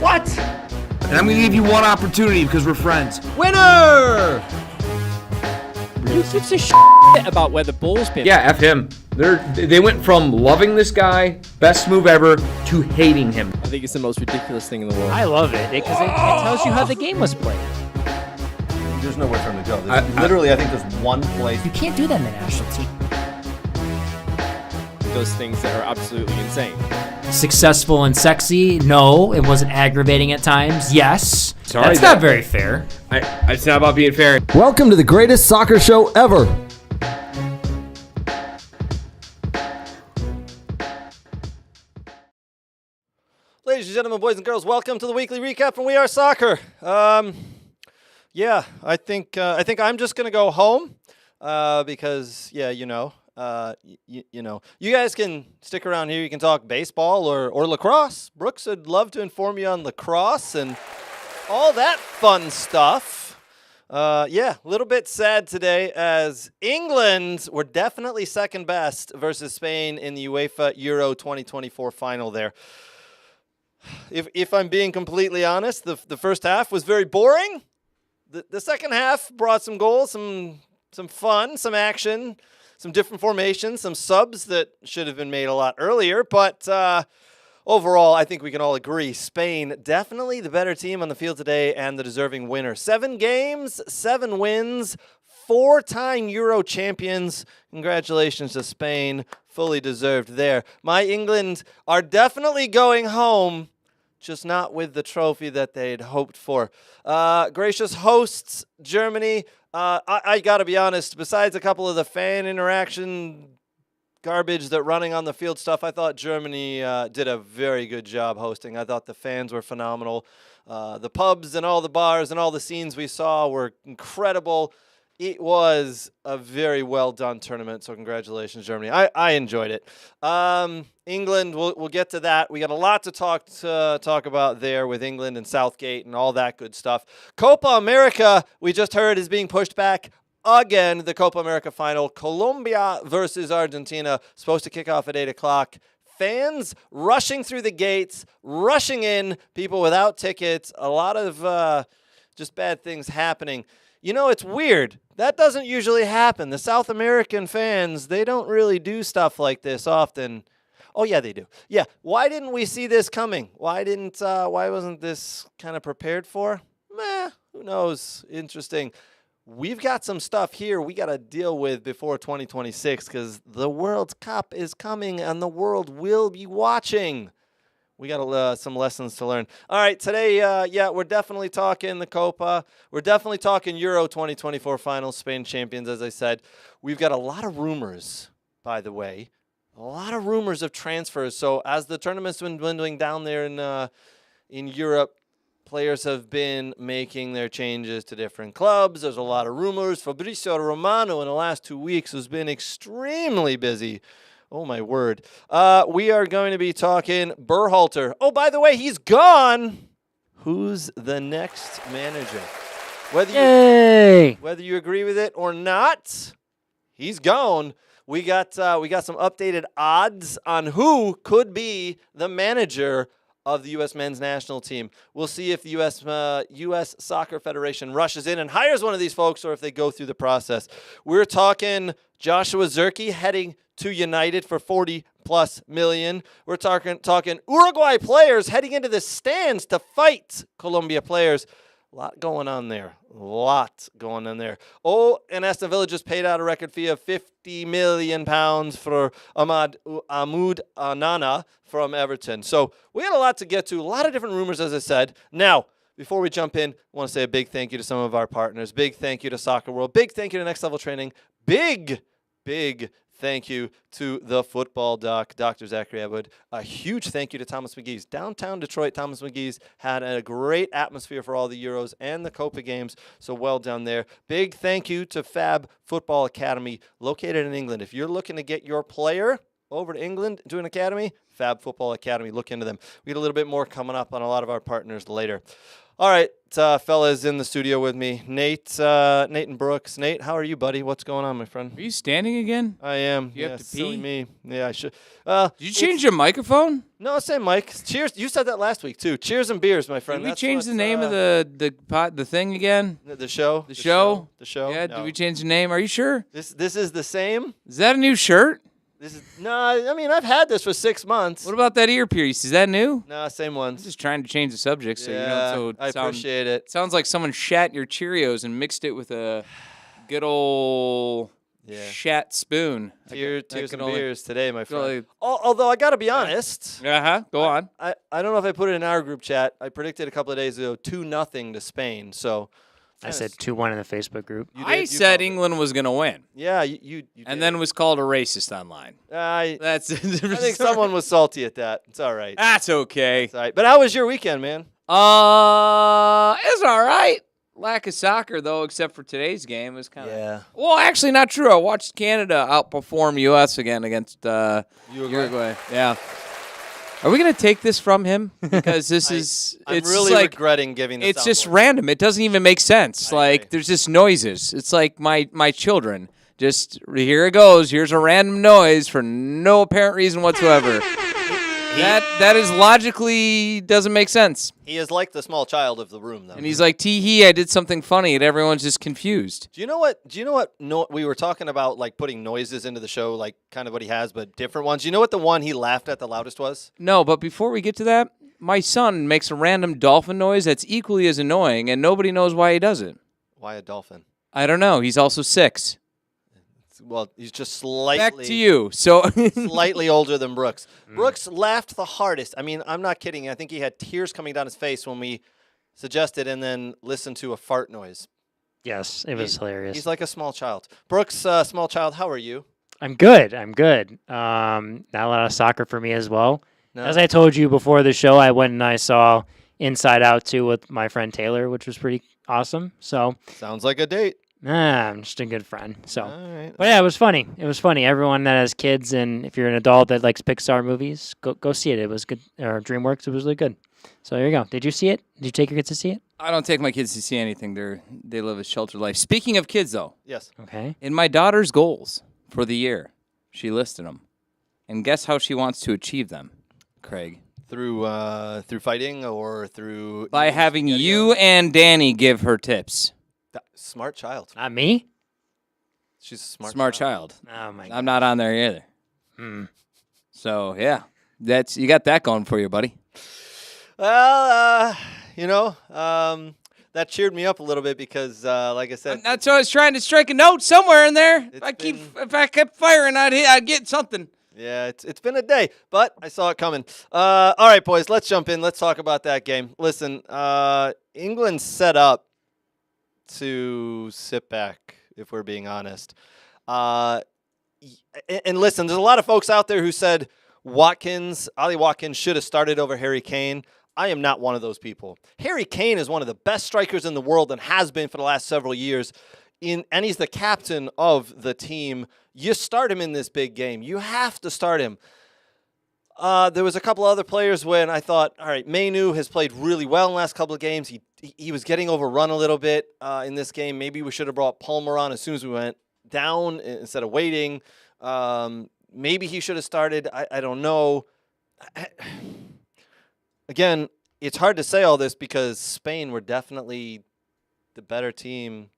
What? And I'm going to give you one opportunity because we're friends. Winner! Who gives a shit about where the ball's been? Yeah, F him. They went from loving this guy, best move ever, to hating him. I think it's the most ridiculous thing in the world. I love it because it tells you how the game was played. There's nowhere for him to go. Literally, I think there's one place. You can't do that in the national team. Those things that are absolutely insane. Successful and sexy? No. It wasn't aggravating at times? Yes. Sorry, That's not very fair. It's not about being fair. Welcome to the greatest soccer show ever. Ladies and gentlemen, boys and girls, welcome to the weekly recap from We Are Soccer. I think I'm just gonna go home because you guys can stick around here. You can talk baseball or lacrosse. Brooks would love to inform you on lacrosse and all that fun stuff. A little bit sad today as England were definitely second best versus Spain in the UEFA Euro 2024 final there. If I'm being completely honest, the first half was very boring. The second half brought some goals, some fun, some action, some different formations, some subs that should have been made a lot earlier. But overall, I think we can all agree Spain definitely the better team on the field today and the deserving winner. 7 games, 7 wins, 4-time Euro champions. Congratulations to Spain. Fully deserved there. My England are definitely going home, just not with the trophy that they'd hoped for. Gracious hosts, Germany. I got to be honest, besides a couple of the fan interaction garbage that running on the field stuff, I thought Germany did a very good job hosting. I thought the fans were phenomenal. The pubs and all the bars and all the scenes we saw were incredible. It was a very well-done tournament, so congratulations, Germany. I enjoyed it. England, we'll get to that. We got a lot to talk about there with England and Southgate and all that good stuff. Copa America, we just heard, is being pushed back again. The Copa America final, Colombia versus Argentina, supposed to kick off at 8 o'clock. Fans rushing through the gates, rushing in, people without tickets, a lot of just bad things happening. You know, it's weird. That doesn't usually happen. The South American fans, they don't really do stuff like this often. Oh, yeah, they do. Yeah, why didn't we see this coming? Why wasn't this kind of prepared for? Who knows? Interesting. We've got some stuff here we got to deal with before 2026 because the World Cup is coming and the world will be watching. We got some lessons to learn. All right, today, we're definitely talking the Copa. We're definitely talking Euro 2024 finals, Spain champions, as I said. We've got a lot of rumors, by the way, a lot of rumors of transfers. So as the tournament's been dwindling down there in Europe, players have been making their changes to different clubs. There's a lot of rumors. Fabrizio Romano in the last 2 weeks has been extremely busy. Oh, my word. We are going to be talking Berhalter. Oh, by the way, he's gone. Who's the next manager? Whether you agree with it or not, he's gone. We got some updated odds on who could be the manager of the U.S. men's national team. We'll see if the U.S. Soccer Federation rushes in and hires one of these folks or if they go through the process. We're talking Joshua Zirkey heading to United for $40+ million. We're talking Uruguay players heading into the stands to fight Colombia players. A lot going on there. Oh, and Aston Villa just paid out a record fee of £50 million for Ahmad Onana from Everton. So we got a lot to get to. A lot of different rumors, as I said. Now, before we jump in, I want to say a big thank you to some of our partners. Big thank you to Soccer World. Big thank you to Next Level Training. Big thank you to the football doc, Dr. Zachary Abwood. A huge thank you to Thomas McGee's. Downtown Detroit, Thomas McGee's had a great atmosphere for all the Euros and the Copa games, so well done there. Big thank you to Fab Football Academy, located in England. If you're looking to get your player over to England to an academy, Fab Football Academy, look into them. We get a little bit more coming up on a lot of our partners later. All right, fellas in the studio with me. Nate and Brooks. Nate, how are you, buddy? What's going on, my friend? Are you standing again? I am. You have to silly pee? me. Yeah, I should. Did you change your microphone? No, same mic. Cheers. You said that last week, too. Cheers and beers, my friend. Did we That's change what, the name of the thing again? the show? The show? The show? Yeah, No. did we change the name? Are you sure? This is the same? Is that a new shirt? This is no, I mean, I've had this for 6 months. What about that earpiece? Is that new? No, same I'm ones. just trying to change the subject so you don't I appreciate it. Sounds like someone shat your Cheerios and mixed it with a good old shat spoon. Tears and beers today, my friend. only- Although I got to be honest. Go on. I don't know if I put it in our group chat. I predicted a couple of days ago 2-0 to Spain. So I said 2-1 in the Facebook group. I said England was going to win. Yeah, you And did. then was called a racist online. I That's I think someone was salty at that. It's all right. That's okay. It's all right. But how was your weekend, man? It's all right. Lack of soccer though, except for today's game, it was kind of. Yeah. Well, actually, not true. I watched Canada outperform U.S. again against Uruguay. Yeah. Are we gonna take this from him? Because I'm it's really like regretting giving this it's out just more. random. It doesn't even make sense. I Like agree. there's just noises. It's like my children. Just here it goes. Here's a random noise for no apparent reason whatsoever. That is logically doesn't make sense. He is like the small child of the room, though. And he's like, tee-hee, I did something funny, and everyone's just confused. Do you know what? No, we were talking about like putting noises into the show, like kind of what he has, but different ones. You know what the one he laughed at the loudest was? No, but before we get to that, my son makes a random dolphin noise that's equally as annoying, and nobody knows why he does it. Why a dolphin? I don't know. He's also 6. Well, he's just slightly. Back to you. So Slightly older than Brooks. Brooks laughed the hardest. I mean, I'm not kidding. I think he had tears coming down his face when we suggested and then listened to a fart noise. Yes, it was hilarious. He's like a small child. Brooks, small child, how are you? I'm good. Not a lot of soccer for me as well. No? As I told you before the show, I went and I saw Inside Out 2 with my friend Taylor, which was pretty awesome. So, Sounds like a date. I'm just a good friend. So, All right. but yeah, it was funny. It was funny. Everyone that has kids and if you're an adult that likes Pixar movies, go see it. It was good. Or DreamWorks, it was really good. So there you go. Did you see it? Did you take your kids to see it? I don't take my kids to see anything. They live a sheltered life. Speaking of kids, though, Yes. Okay. in my daughter's goals for the year, she listed them. And guess how she wants to achieve them, Craig? Through fighting or through By having you and Danny give her tips. Smart child. Not me? She's a Smart child. Oh, my God. I'm not on there either. So, yeah. You got that going for you, buddy. Well, that cheered me up a little bit because, like I said, That's why I was trying to strike a note somewhere in there. If I kept firing, I'd get something. yeah, it's been a day, but I saw it coming. All right, boys, let's jump in. Let's talk about that game. Listen, England set up to sit back, if we're being honest. And listen, there's a lot of folks out there who said Ollie Watkins should have started over Harry Kane. I am not one of those people. Harry Kane is one of the best strikers in the world and has been for the last several years. And he's the captain of the team. You start him in this big game. You have to start him. There was a couple other players when I thought, all right, Mainu has played really well in the last couple of games. He was getting overrun a little bit in this game. Maybe we should have brought Palmer on as soon as we went down instead of waiting. Maybe he should have started. I don't know. Again, it's hard to say all this because Spain were definitely the better team.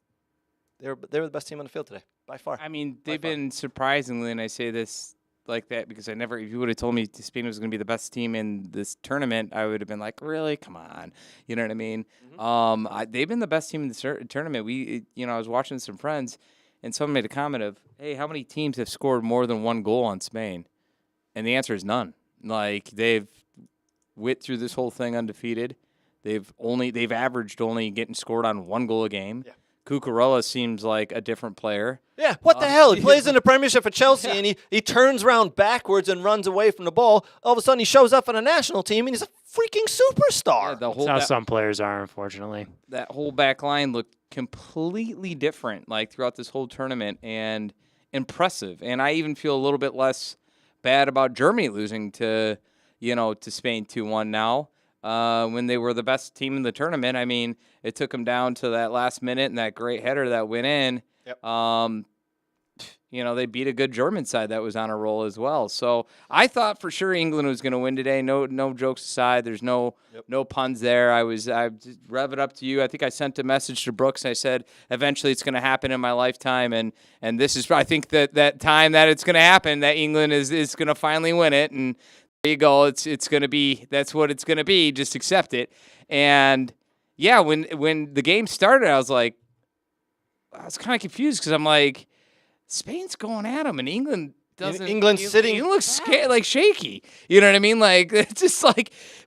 They were the best team on the field today, by far. I mean, they've been surprisingly, and I say this like that because if you would have told me Spain was going to be the best team in this tournament, I would have been like, really? Come on. You know what I mean? Mm-hmm. They've been the best team in the tournament. I was watching some friends, and someone made a comment of, hey, how many teams have scored more than one goal on Spain? And the answer is none. Like, they've went through this whole thing undefeated. They've averaged only getting scored on one goal a game. Yeah. Cucurella seems like a different player. Yeah, what the hell? He plays in the Premiership for Chelsea, and he turns around backwards and runs away from the ball. All of a sudden, he shows up on a national team, and he's a freaking superstar. Yeah, That's how some players are, unfortunately. That whole back line looked completely different, like, throughout this whole tournament, and impressive. And I even feel a little bit less bad about Germany losing to Spain 2-1 now. when they were the best team in the tournament. I mean, it took them down to that last minute and that great header that went in. Yep. They beat a good German side that was on a roll as well. So I thought for sure England was going to win today. No jokes aside. There's no puns there. I just rev it up to you. I think I sent a message to Brooks. I said eventually it's going to happen in my lifetime, and this is I think that time that it's going to happen, that England is going to finally win it. And there you go. It's going to be, that's what it's going to be. Just accept it. And yeah, when the game started, I was kind of confused because I'm like, Spain's going at them, and England doesn't. England's sitting. He looks scared, shaky. You know what I mean? It's just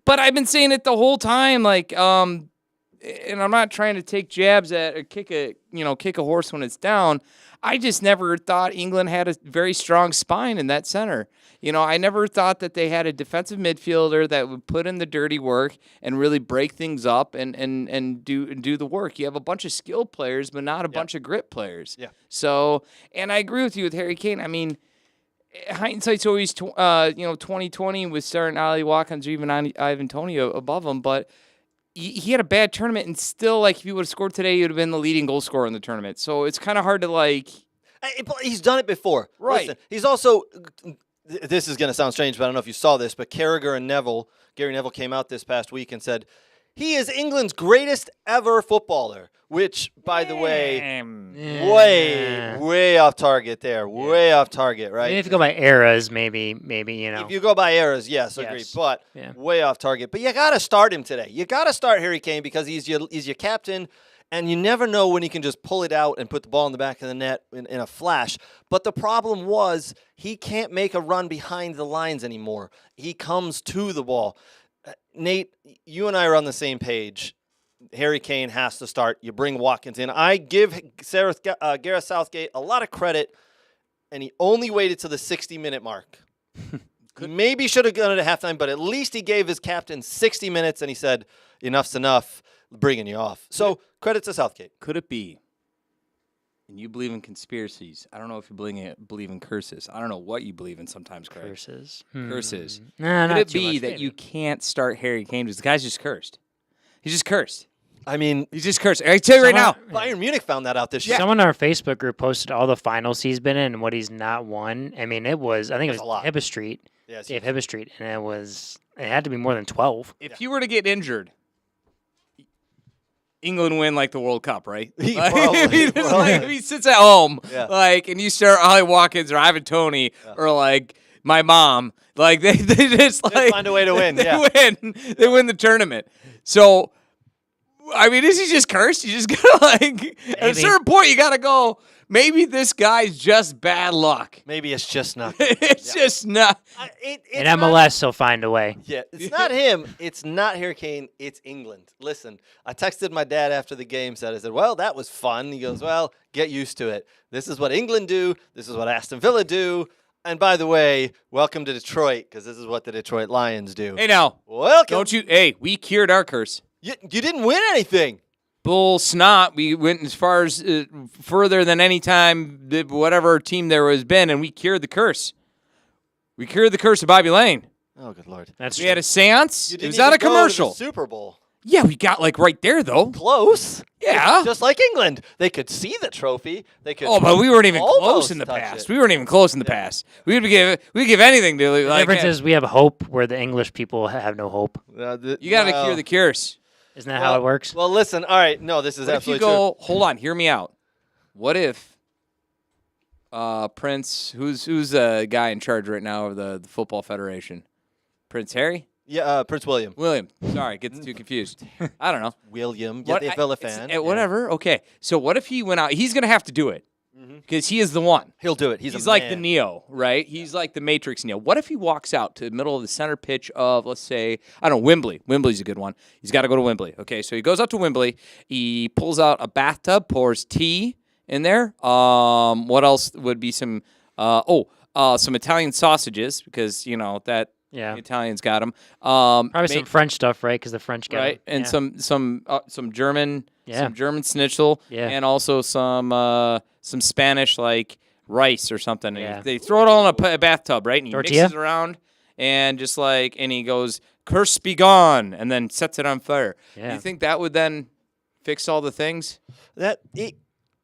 But I've been saying it the whole time. And I'm not trying to take jabs at or kick a horse when it's down. I just never thought England had a very strong spine in that center. I never thought that they had a defensive midfielder that would put in the dirty work and really break things up and do the work. You have a bunch of skilled players, but not a bunch of grit players. Yeah. So, and I agree with you with Harry Kane. I mean, hindsight's always 2020 with starting Ali Watkins or even Ivan Toney above him, but he had a bad tournament, and still, if he would have scored today, he would have been the leading goal scorer in the tournament. So it's kind of hard to He's done it before. Right. Listen, he's also. This is going to sound strange, but I don't know if you saw this, but Carragher and Gary Neville came out this past week and said he is England's greatest ever footballer, which, by the way, way off target there. Yeah. Way off target, right? Maybe if you go by eras, maybe. If you go by eras, yes, agreed. But way off target. But you got to start him today. You got to start Harry Kane because he's your captain. And you never know when he can just pull it out and put the ball in the back of the net in a flash. But the problem was he can't make a run behind the lines anymore. He comes to the ball. Nate, you and I are on the same page. Harry Kane has to start. You bring Watkins in. I give Gareth Southgate a lot of credit, and he only waited to the 60-minute mark. Maybe should have done it at halftime, but at least he gave his captain 60 minutes, and he said, enough's enough. Bringing you off. So credit to Southgate. Could it be, and you believe in conspiracies, I don't know if you believe in curses. I don't know what you believe in sometimes, Craig. Curses. Curses. Nah, Could not it too be much, that maybe. you can't start Harry Kane because the guy's just cursed? He's just cursed. I mean, he's just cursed. I tell you right now. Bayern Munich found that out this year. Someone in our Facebook group posted all the finals he's been in and what he's not won. I mean, I think it was Hibba Street. Yes, Dave Hibba Street, and it had to be more than 12. If you were to get injured, England win the World Cup, right? Probably. If he sits at home, and you start Ali Watkins or Ivan Toney or my mom, they just find a way to win. They win the tournament. So, I mean, is he just cursed? You just gotta at a certain point you gotta go. Maybe this guy's just bad luck. Maybe it's just not. It's just not. In MLS, he'll find a way. Yeah, it's not him. It's not Harry Kane. It's England. Listen, I texted my dad after the game. I said, well, that was fun. He goes, well, get used to it. This is what England do. This is what Aston Villa do. And by the way, welcome to Detroit, because this is what the Detroit Lions do. Hey, now. Welcome. Don't you? Hey, we cured our curse. You didn't win anything. Bull snot. We went as far as further than any time whatever team there has been, and we cured the curse. We cured the curse of Bobby Lane. Oh, good Lord. We had a seance. It was not a commercial. Super Bowl. Yeah, we got right there though. Close. Yeah. Just like England. They could see the trophy. They could. Oh, but we weren't even almost close in the touch past. it. We weren't even close in the past. We'd give anything to The difference is we have hope where the English people have no hope. You got to cure the curse. Isn't that how it works? Well, listen. All right. No, this is What absolutely if you go, true. hold on, hear me out. What if Prince, who's the guy in charge right now of the Football Federation? Prince Harry? Yeah, Prince William. William. Sorry, get too confused. I don't know. William. Get the Villa fan. Whatever. Okay. So what if he went out? He's going to have to do it because he is the one. He'll do it. He's a like man. the Neo, right? He's like the Matrix Neo. What if he walks out to the middle of the center pitch of, let's say, I don't know, Wembley. Wembley's a good one. He's got to go to Wembley. Okay, so he goes out to Wembley. He pulls out a bathtub, pours tea in there. What else would be some Italian sausages because, that the Italians got them. Probably some French stuff, right? Because the French got right, them. and some German, some German schnitzel, Yeah. and also some Spanish rice or something. Yeah. And they throw it all in a bathtub, right? And he Tortilla? mixes it around, and and he goes, "Curse be gone," and then sets it on fire. Yeah. Do you think that would then fix all the things? That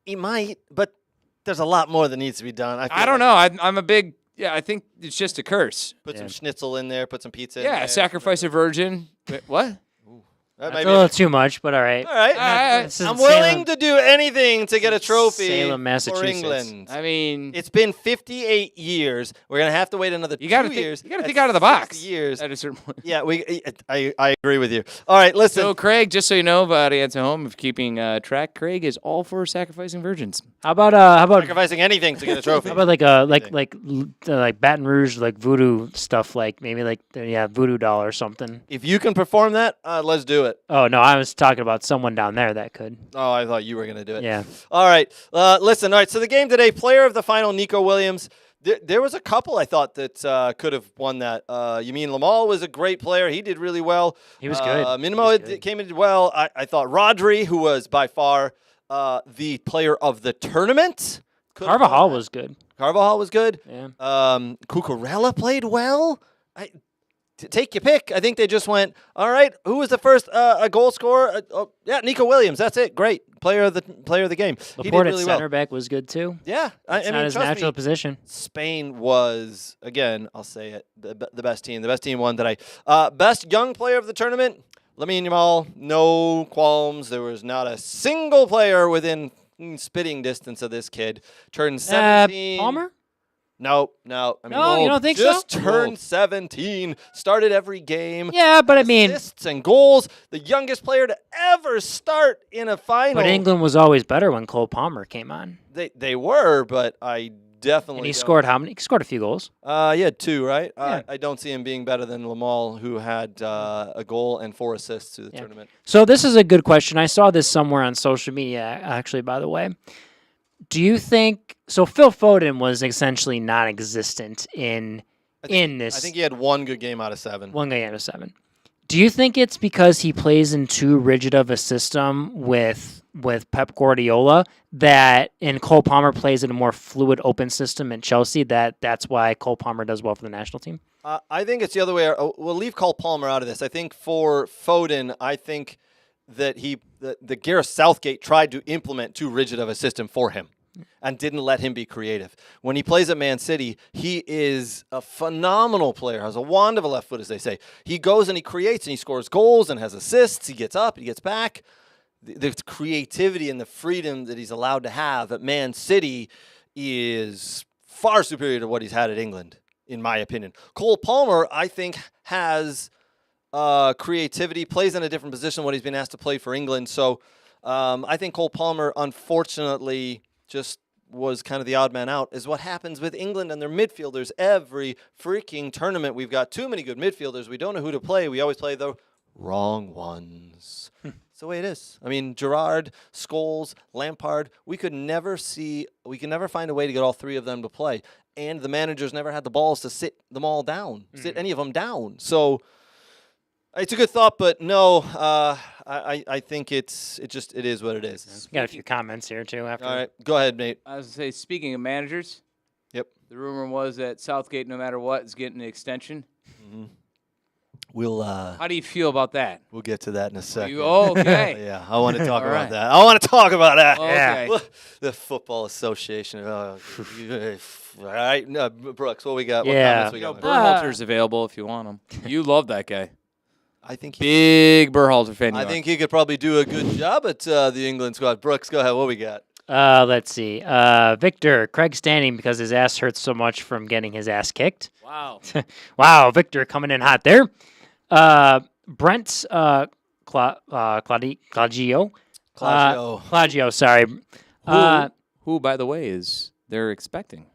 he might, but there's a lot more that needs to be done. I don't know. I'm a big I think it's just a curse. Put some schnitzel in there. Put some pizza. in Yeah, there. sacrifice a virgin. Wait, what? That That's might a be little too much, but all right. all right. This is I'm Salem- willing to do anything to get a trophy Salem, for Massachusetts. England. I mean, It's been 58 years. We're gonna have to wait another you got to 2 think. years. You got to That's think out of the 60 box. Years. At a certain point. Yeah, I agree with you. All right, listen. So, Craig, just so you know, audience at home, of keeping track, Craig is all for sacrificing virgins. How about sacrificing anything to get a trophy. how about like Baton Rouge like voodoo stuff, like maybe voodoo doll or something? If you can perform that, let's do it. Oh no, I was talking about someone down there that could. Oh, I thought you were gonna do it. Yeah. All right. Listen. All right. So the game today, player of the final, Nico Williams. There was a couple I thought that could have won that. Yamin Lamal was a great player. He did really well. He was good. Minimo came in well. I thought Rodri, who was by far the player of the tournament. Carvajal was good. Carvajal was good. Yeah. Cucurella played well. Take your pick. I think they just went, all right, who was the first a goal scorer? Yeah, Nico Williams. That's it. Great. Player of the game. He did Laporte really at well. center back was good too. Yeah. It's not his trust natural me, position. Spain was, again, I'll say it, the best team. The best team won today. Best young player of the tournament, Lamine Yamal. No qualms. There was not a single player within spitting distance of this kid. Turned 17. Palmer? No. No, you don't think so? Just turned 17. Started every game. Yeah, but I mean, Assists and goals. The youngest player to ever start in a final. but England was always better when Cole Palmer came on. They were, but I definitely. And he don't- scored how many? He scored a few goals. He had 2, right? Yeah. I don't see him being better than Lamal, who had a goal and 4 assists to the tournament. So this is a good question. I saw this somewhere on social media, actually, by the way. Do you think so? Phil Foden was essentially non-existent in this. I think he had 1 good game out of 7. One game out of 7. Do you think it's because he plays in too rigid of a system with Pep Guardiola that and Cole Palmer plays in a more fluid, open system in Chelsea? That's why Cole Palmer does well for the national team. I think it's the other way. We'll leave Cole Palmer out of this. I think for Foden, I think that the Gareth Southgate tried to implement too rigid of a system for him and didn't let him be creative. When he plays at Man City, he is a phenomenal player, has a wand of a left foot, as they say. He goes and he creates and he scores goals and has assists. He gets up, he gets back. The creativity and the freedom that he's allowed to have at Man City is far superior to what he's had at England, in my opinion. Cole Palmer, I think, has creativity, plays in a different position than what he's been asked to play for England. So I think Cole Palmer, unfortunately, just was kind of the odd man out, is what happens with England and their midfielders every freaking tournament. We've got too many good midfielders. We don't know who to play. We always play the wrong ones. It's the way it is. I mean, Gerrard, Scholes, Lampard, we could never find a way to get all 3 of them to play. And the managers never had the balls to sit them all down, sit any of them down. So it's a good thought, but no, I think it is what it is. Got a few comments here too. After All right, go ahead, Nate. I was going to say, speaking of managers, Yep. the rumor was that Southgate, no matter what, is getting an extension. We'll How do you feel about that? we'll get to that in a second. Okay. Yeah, I want to talk All about right. that. I want to talk about that. Okay. The Football Association. All right, no, Brooks, what we got? Yeah. What comments we got? Berhalter's available if you want him. You love that guy. I think Big Berhalter fan. I think he could probably do a good job at the England squad. Brooks, go ahead. What we got? Let's see. Victor, Craig standing because his ass hurts so much from getting his ass kicked. Wow. Wow, Victor coming in hot there. Brent Claudio. Claudio, sorry. Who, by the way, is they're expecting?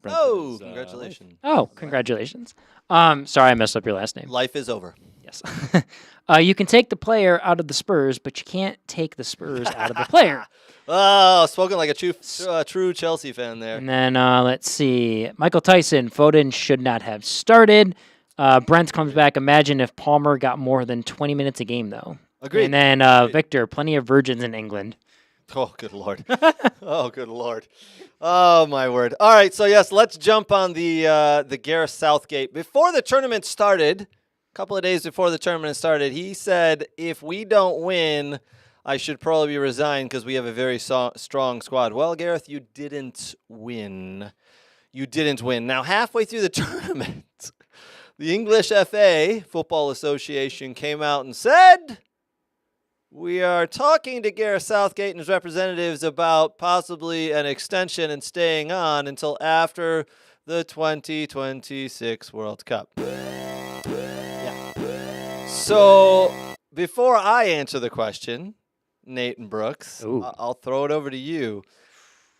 Oh, Brentford's, congratulations. Congratulations. Sorry, I messed up your last name. Life is over. Yes. You can take the player out of the Spurs, but you can't take the Spurs out of the player. Oh, spoken like a true Chelsea fan there. And then let's see. Michael Tyson, Foden should not have started. Brent comes back. Imagine if Palmer got more than 20 minutes a game, though. Agreed. And then Victor, plenty of virgins in England. Oh, good Lord. Oh, good Lord. Oh, my word. All right, so, yes, let's jump on the Gareth Southgate. Before the tournament started, a couple of days before the tournament started, he said, if we don't win, I should probably resign because we have a very strong squad. Well, Gareth, you didn't win. You didn't win. Now, halfway through the tournament, the English FA, Football Association, came out and said, we are talking to Gareth Southgate and his representatives about possibly an extension and staying on until after the 2026 World Cup. Yeah. So, before I answer the question, Nate and Brooks, I'll throw it over to you.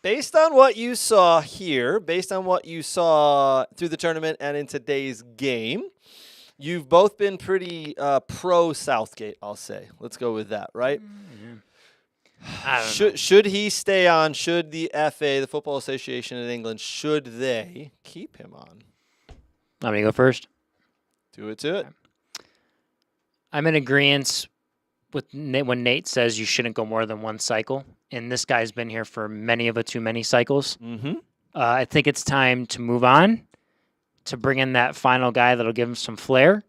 Based on what you saw here, based on what you saw through the tournament and in today's game, you've both been pretty pro Southgate, I'll say. Let's go with that, right? I don't know. Should he stay on? Should the FA, the Football Association in England, should they keep him on? Let me go first. Do it. I'm in agreement with when Nate says you shouldn't go more than one cycle, and this guy's been here for too many cycles. Mm-hmm. I think it's time to move on, to bring in that final guy that'll give him some flair,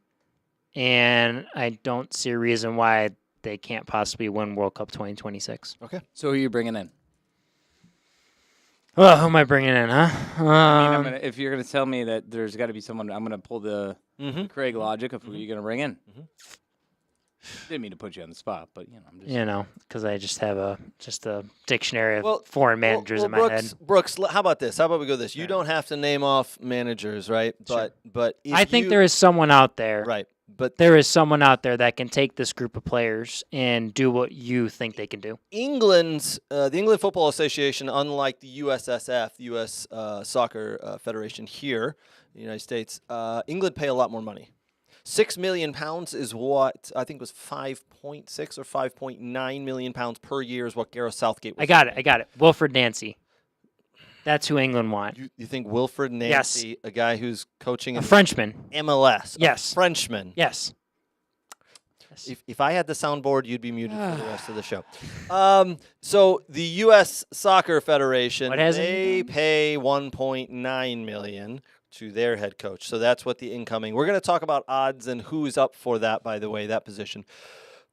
and I don't see a reason why they can't possibly win World Cup 2026. Okay. So who are you bringing in? Well, who am I bringing in, huh? I mean, if you're going to tell me that there's got to be someone, I'm going to pull the Craig logic of who you're going to bring in. Didn't mean to put you on the spot, but I'm just because I just have a dictionary of foreign managers in my head. Brooks, how about this? How about we go this? You don't have to name off managers, right? But if I think there is someone out there. Right. But there is someone out there that can take this group of players and do what you think they can do. the England Football Association, unlike the USSF, the U.S. Soccer Federation here in the United States, England pay a lot more money. £6 million is what I think was 5.6 or 5.9 million pounds per year is what Gareth Southgate was. I got it. Wilfred Nancy. That's who England want. You think Wilfred Nancy, Yes. a guy who's coaching A Frenchman. MLS, Yes. a Frenchman. Yes. If I had the soundboard, you'd be muted for the rest of the show. So the U.S. Soccer Federation, they pay $1.9 million to their head coach. So that's what the incoming. We're going to talk about odds and who's up for that, by the way, that position.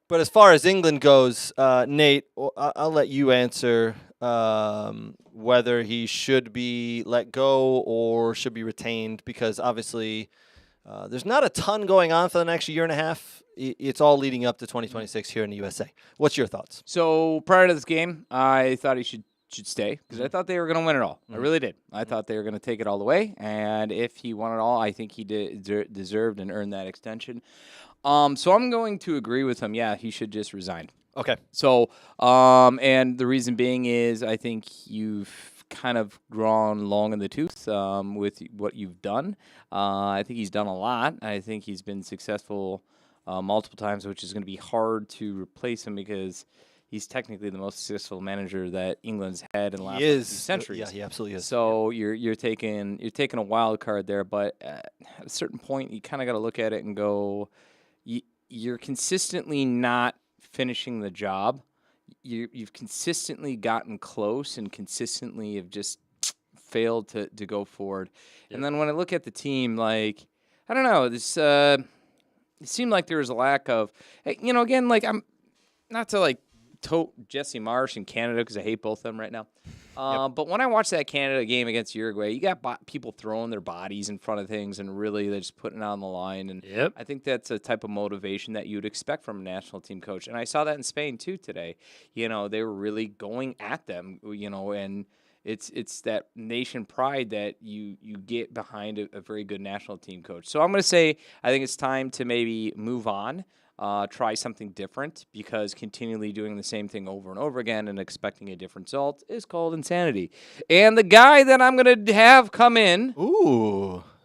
But as far as England goes, Nate, I'll let you answer whether he should be let go or should be retained, because obviously there's not a ton going on for the next year and a half. It's all leading up to 2026 here in the USA. What's your thoughts? So prior to this game, I thought he should stay because I thought they were going to win it all. I really did. I thought they were going to take it all the way, and if he won it all, I think he deserved and earned that extension. So I'm going to agree with him. Yeah, he should just resign. Okay. So, and the reason being is I think you've kind of drawn long in the tooth with what you've done. I think he's done a lot. I think he's been successful multiple times, which is going to be hard to replace him because he's technically the most successful manager that England's had in the last few centuries. Yeah, he absolutely is. So you're taking a wild card there, but at a certain point, you kind of got to look at it and go, you're consistently not finishing the job. You've consistently gotten close and consistently have just failed to go forward. Yep. And then when I look at the team, like, I don't know, this it seemed like there was a lack of, again, like, I'm not to like tote Jesse Marsh in Canada because I hate both of them right now. But when I watched that Canada game against Uruguay, you got people throwing their bodies in front of things and really they're just putting it on the line. And I think that's a type of motivation that you would expect from a national team coach. And I saw that in Spain too today. They were really going at them, and it's that nation pride that you get behind a very good national team coach. So I'm going to say I think it's time to maybe move on. Try something different, because continually doing the same thing over and over again and expecting a different result is called insanity. And the guy that I'm going to have come in,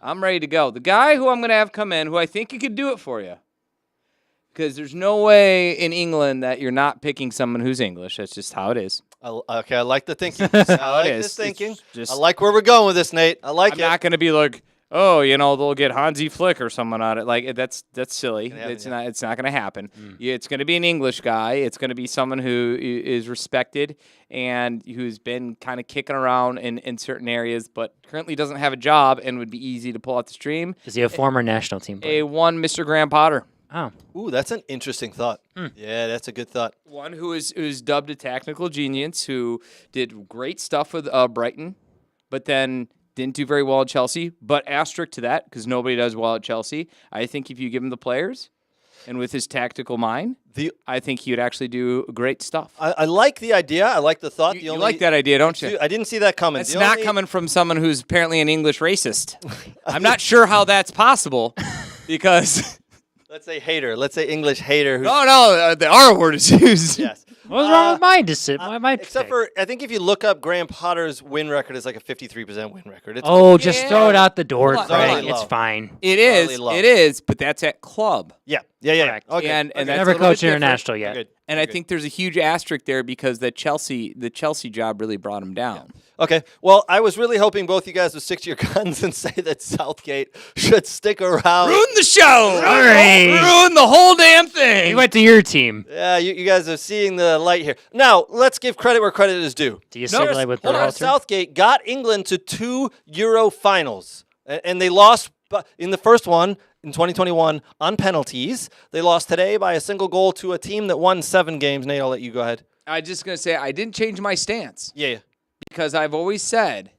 I'm ready to go. The guy who I'm going to have come in, who I think he could do it for you, because there's no way in England that you're not picking someone who's English. That's just how it is. I like the thinking. I like is. this thinking. Just, I like where we're going with this, Nate. I like I'm it. not going to be like, oh, they'll get Hansi Flick or someone on it. Like that's silly. It's It's not going to happen. Yeah, it's going to be an English guy. It's going to be someone who is respected and who's been kind of kicking around in certain areas, but currently doesn't have a job and would be easy to pull out the stream. Is he a former national team player? Mr. Graham Potter. Oh. Ooh, that's an interesting thought. Yeah, that's a good thought. One who's dubbed a technical genius, who did great stuff with Brighton, but then didn't do very well at Chelsea. But asterisk to that, because nobody does well at Chelsea. I think if you give him the players, and with his tactical mind, I think he would actually do great stuff. I like the idea. I like the thought. You like that idea, don't you? I didn't see that coming. It's not coming from someone who's apparently an English racist. I'm not sure how that's possible, because... Let's say hater. Let's say English hater. No, the R word is used. Yes. What was wrong with my except for, I think if you look up Graham Potter's win record, is like a 53% win record. It's just throw it out the door, Craig. It's fine. It is, but that's at club. Yeah. Okay. And that's never coached international yet. Good. And I think there's a huge asterisk there because the Chelsea job really brought him down. Okay. Well, I was really hoping both you guys would stick to your guns and say that Southgate should stick around. Ruin the show. Sorry. Ruin the whole damn thing. He went to your team. Yeah, you guys are seeing the light here. Now, let's give credit where credit is due. Do you stipulate with Gareth Berhalter? Southgate got England to 2 Euro finals, and they lost in the first one in 2021 on penalties. They lost today by a single goal to a team that won 7 games. Nate, I'll let you go ahead. I'm just going to say I didn't change my stance. Yeah. Because I've always said,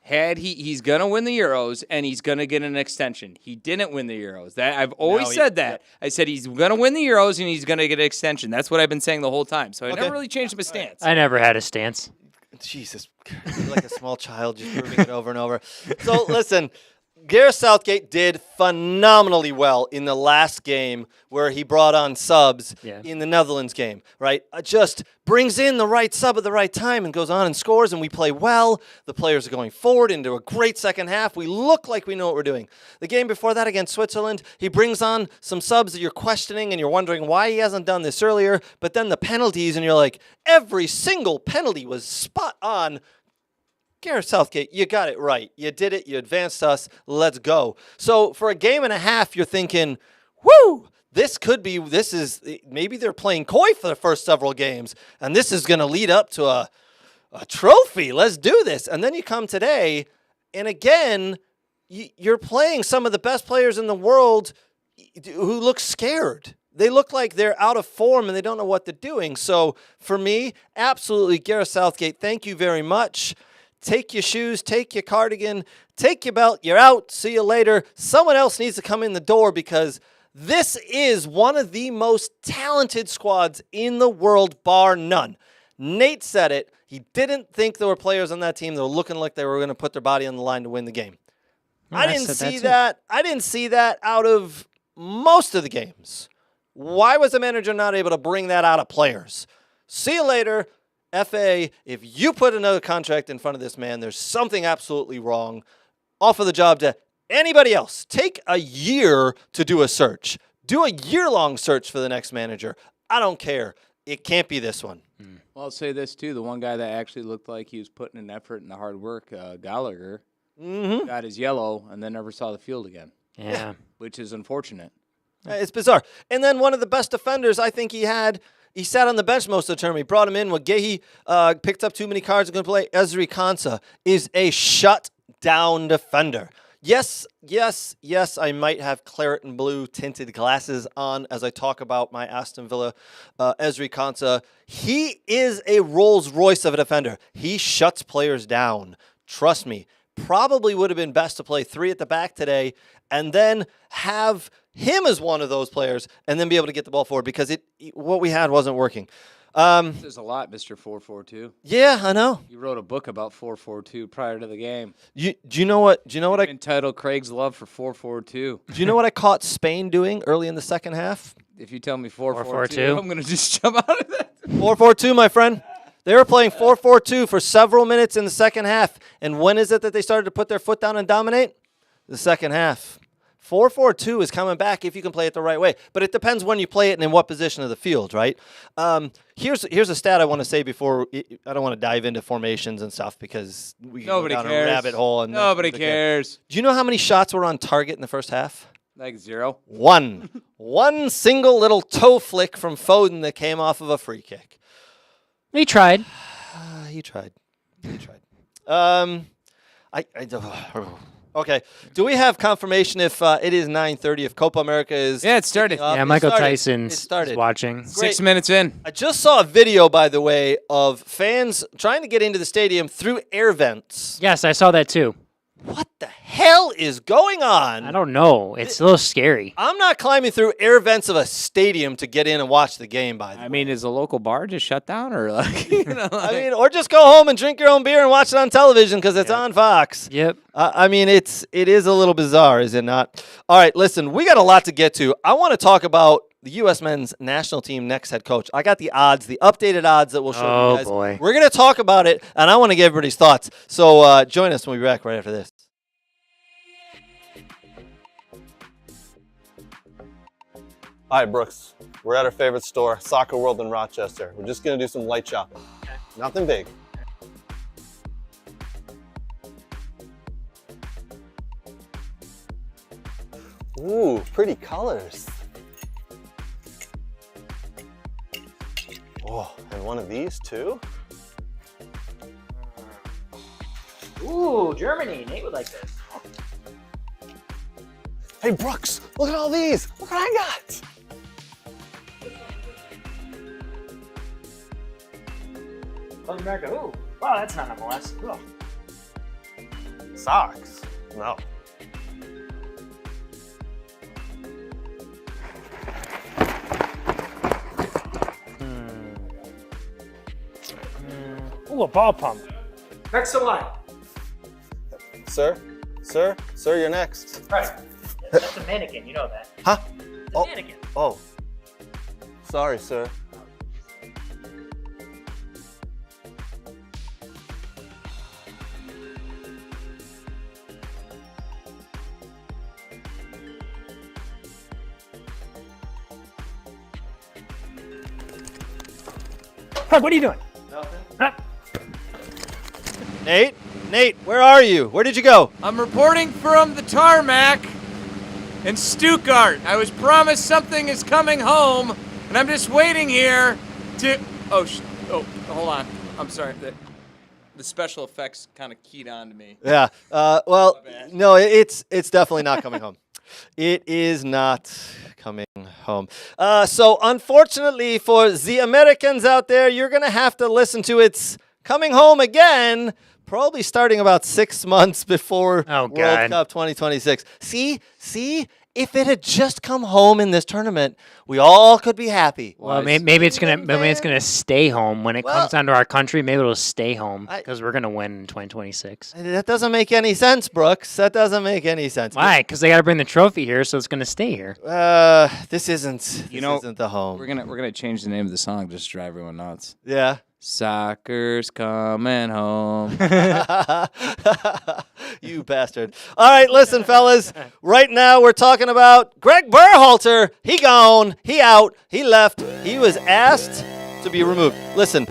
he's going to win the Euros and he's going to get an extension. He didn't win the Euros. I've always said that. I said he's going to win the Euros and he's going to get an extension. That's what I've been saying the whole time. So I never really changed my stance. I never had a stance. Jesus, you're like a small child just proving it over and over. So listen, Gareth Southgate did phenomenally well in the last game where he brought on subs in the Netherlands game, right? Just brings in the right sub at the right time and goes on and scores, and we play well. The players are going forward into a great second half. We look like we know what we're doing. The game before that against Switzerland, he brings on some subs that you're questioning and you're wondering why he hasn't done this earlier, but then the penalties, and you're like, every single penalty was spot on. Gareth Southgate, you got it right. You did it. You advanced us. Let's go. So for a game and a half, you're thinking, whoo, maybe they're playing coy for the first several games, and this is going to lead up to a trophy. Let's do this. And then you come today, and again, you're playing some of the best players in the world who look scared. They look like they're out of form, and they don't know what they're doing. So for me, absolutely, Gareth Southgate, thank you very much. Take your shoes, take your cardigan, take your belt, you're out, see you later. Someone else needs to come in the door because this is one of the most talented squads in the world, bar none. Nate said it. He didn't think there were players on that team that were looking like they were going to put their body on the line to win the game. I didn't see that. I didn't see that out of most of the games. Why was the manager not able to bring that out of players? See you later. FA, if you put another contract in front of this man, there's something absolutely wrong. Offer the job to anybody else. Take a year to do a search. Do a year-long search for the next manager. I don't care. It can't be this one. Well, I'll say this, too. The one guy that actually looked like he was putting an effort in the hard work, Gallagher, got his yellow and then never saw the field again. Yeah. Which is unfortunate. It's bizarre. And then one of the best defenders I think he had, he sat on the bench most of the tournament. He brought him in. Wagehi picked up too many cards and going to play. Ezri Konsa is a shut-down defender. Yes, I might have claret and blue tinted glasses on as I talk about my Aston Villa Ezri Konsa. He is a Rolls Royce of a defender. He shuts players down. Trust me. Probably would have been best to play 3 at the back today and then have him as one of those players and then be able to get the ball forward because what we had wasn't working. There's a lot, Mr. 442. Yeah, I know. You wrote a book about 442 prior to the game. Do you know what I entitled Craig's Love for 442. Do you know what I caught Spain doing early in the second half? If you tell me 442, I'm going to just jump out of that. 4-4-2, my friend. They were playing 4-4-2 for several minutes in the second half. And when is it that they started to put their foot down and dominate? The second half. 4-4-2 is coming back if you can play it the right way. But it depends when you play it and in what position of the field, right? Here's a stat I want to say before I don't want to dive into formations and stuff because we go down a rabbit hole. And Nobody cares. Do you know how many shots were on target in the first half? Like 0. One single little toe flick from Foden that came off of a free kick. He tried. He tried. Okay. Do we have confirmation if it is 9:30? If Copa America is? Yeah, it started. kicking off? Yeah, It Michael started. Tyson's It started. watching. 6 minutes in. I just saw a video, by the way, of fans trying to get into the stadium through air vents. Yes, I saw that too. What the hell is going on? I don't know. It's a little scary. I'm not climbing through air vents of a stadium to get in and watch the game, by the way. I mean, is the local bar just shut down or like? You know, or just go home and drink your own beer and watch it on television because it's on Fox. Yep. I mean, it is a little bizarre, is it not? All right, listen, we got a lot to get to. I want to talk about the U.S. men's national team next head coach. I got the odds, the updated odds that we'll show you guys. Oh, boy. We're going to talk about it, and I want to get everybody's thoughts. So join us when we're back right after this. Hi, Brooks. We're at our favorite store, Soccer World in Rochester. We're just going to do some light shopping. Nothing big. Ooh, pretty colors. Oh, and one of these too? Ooh, Germany. Nate would like this. Hey, Brooks, look at all these. Look what I got. Copa America. Ooh. Wow, that's not MLS. Cool. Socks? No. Ooh, a ball pump. Next in line. Sir, you're next. Right. That's a mannequin. You know that. Huh? Oh, Mannequin. oh. Sorry, sir. Frank, what are you doing? Nate, where are you? Where did you go? I'm reporting from the tarmac in Stuttgart. I was promised something is coming home, and I'm just waiting here to. Oh, hold on. I'm sorry. The special effects kind of keyed on to me. Yeah. Well, no, it's definitely not coming home. It is not coming home. So unfortunately for the Americans out there, you're going to have to listen to It's Coming Home Again, probably starting about 6 months before World Cup 2026. See? If it had just come home in this tournament, we all could be happy. Well, maybe it's gonna stay home when it comes down to our country. Maybe it'll stay home because we're gonna win in 2026. That doesn't make any sense, Brooks. That doesn't make any sense. Why? Because they got to bring the trophy here, so it's gonna stay here. This isn't the home. We're gonna change the name of the song just to drive everyone nuts. Yeah. Soccer's coming home. You bastard. All right, listen, fellas. Right now we're talking about Greg Berhalter. He gone. He out. He left. He was asked to be removed. Listen,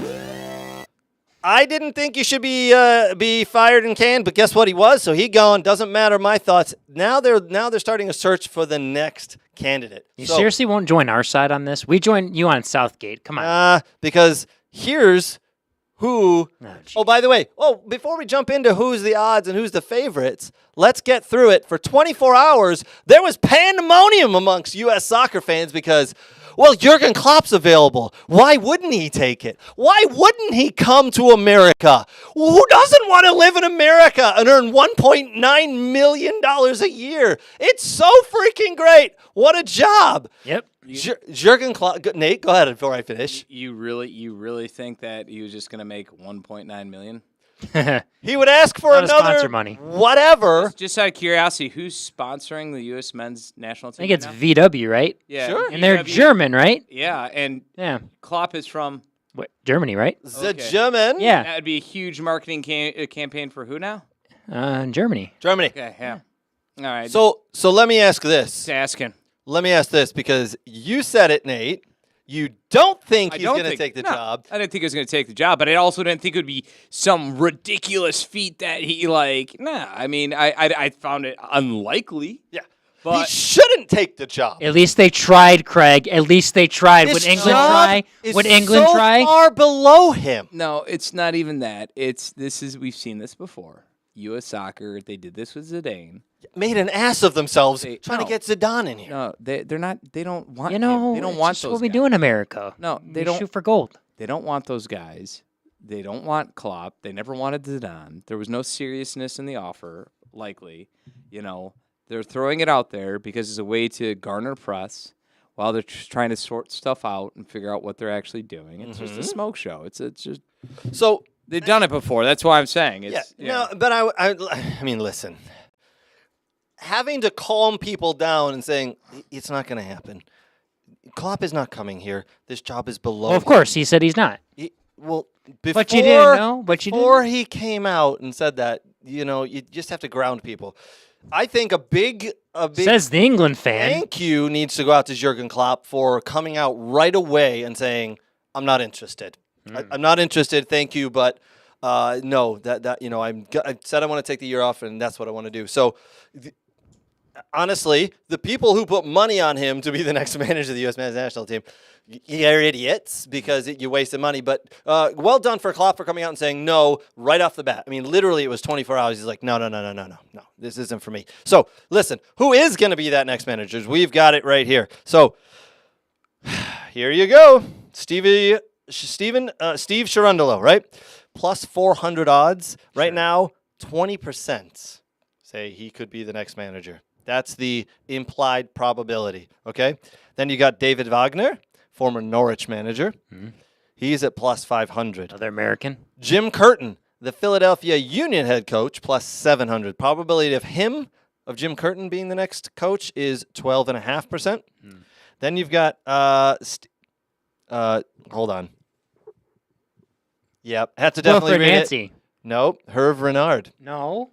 I didn't think you should be fired and canned, but guess what? He was, so he gone. Doesn't matter my thoughts. Now they're starting a search for the next candidate. You seriously won't join our side on this? We join you on Southgate. Come on. Because here's who. Oh, by the way, before we jump into who's the odds and who's the favorites, let's get through it. For 24 hours, there was pandemonium amongst U.S. soccer fans because, well, Jurgen Klopp's available. Why wouldn't he take it? Why wouldn't he come to America? Who doesn't want to live in America and earn $1.9 million a year? It's so freaking great. What a job. Yep. Jurgen Klopp. Nate, go ahead before I finish. You really think that he was just gonna make 1.9 million? He would ask for Not another sponsor money. whatever. Just out of curiosity, who's sponsoring the U.S. men's national I team? think it's now? VW, right? Yeah, Sure. And they're VW. German, right? Yeah, and Yeah. Klopp is from. What, Germany, right? The Okay. German. Yeah. That would be a huge marketing campaign for who now? Germany. Germany. Okay, yeah. All right. So let me ask this. just asking. Let me ask this because you said it, Nate. You don't think he's going to take the no, job. I didn't think he was going to take the job, but I also didn't think it would be some ridiculous feat that he I mean, I found it unlikely. Yeah. But he shouldn't take the job. At least they tried, Craig. At least they tried. This Would England job try? is Would England so try? far below him. no, it's not even that. We've seen this before. U.S. Soccer, they did this with Zidane. Made an ass of themselves trying no. to get Zidane in here. No, they're not. They don't want. You know, they don't it's want just those. what we guys. do in America. No, they We don't. shoot for gold. They don't want those guys. They don't want Klopp. They never wanted Zidane. There was no seriousness in the offer. Likely, they're throwing it out there because it's a way to garner press while they're trying to sort stuff out and figure out what they're actually doing. It's just a smoke show. It's just So they've done it before. That's why I'm saying it's. no, but I mean, listen. Having to calm people down and saying it's not going to happen. Klopp is not coming here. This job is below. Well, of course, he said he's not. Before, But you didn't know. But you before didn't. he came out and said that, you just have to ground people. I think a big Says the England fan. thank you needs to go out to Jurgen Klopp for coming out right away and saying, "I'm not interested. I'm not interested. Thank you, but no, I said I want to take the year off, and that's what I want to do." So. Honestly, the people who put money on him to be the next manager of the U.S. men's national team, you're idiots because you wasted money. But well done for Klopp for coming out and saying no right off the bat. I mean, literally, it was 24 hours. He's like, no, this isn't for me. So, listen, who is going to be that next manager? We've got it right here. So, here you go. Steve Cherundolo, right? Plus 400 odds. Right now, 20% say he could be the next manager. That's the implied probability, okay? Then you got David Wagner, former Norwich manager. He's at plus 500. Another American. Jim Curtin, the Philadelphia Union head coach, plus 700. Probability of Jim Curtin being the next coach is 12.5%. Then you've got, hold on. Yep, had to definitely Wilfred read Nancy. it. Nope, Herve Renard. No.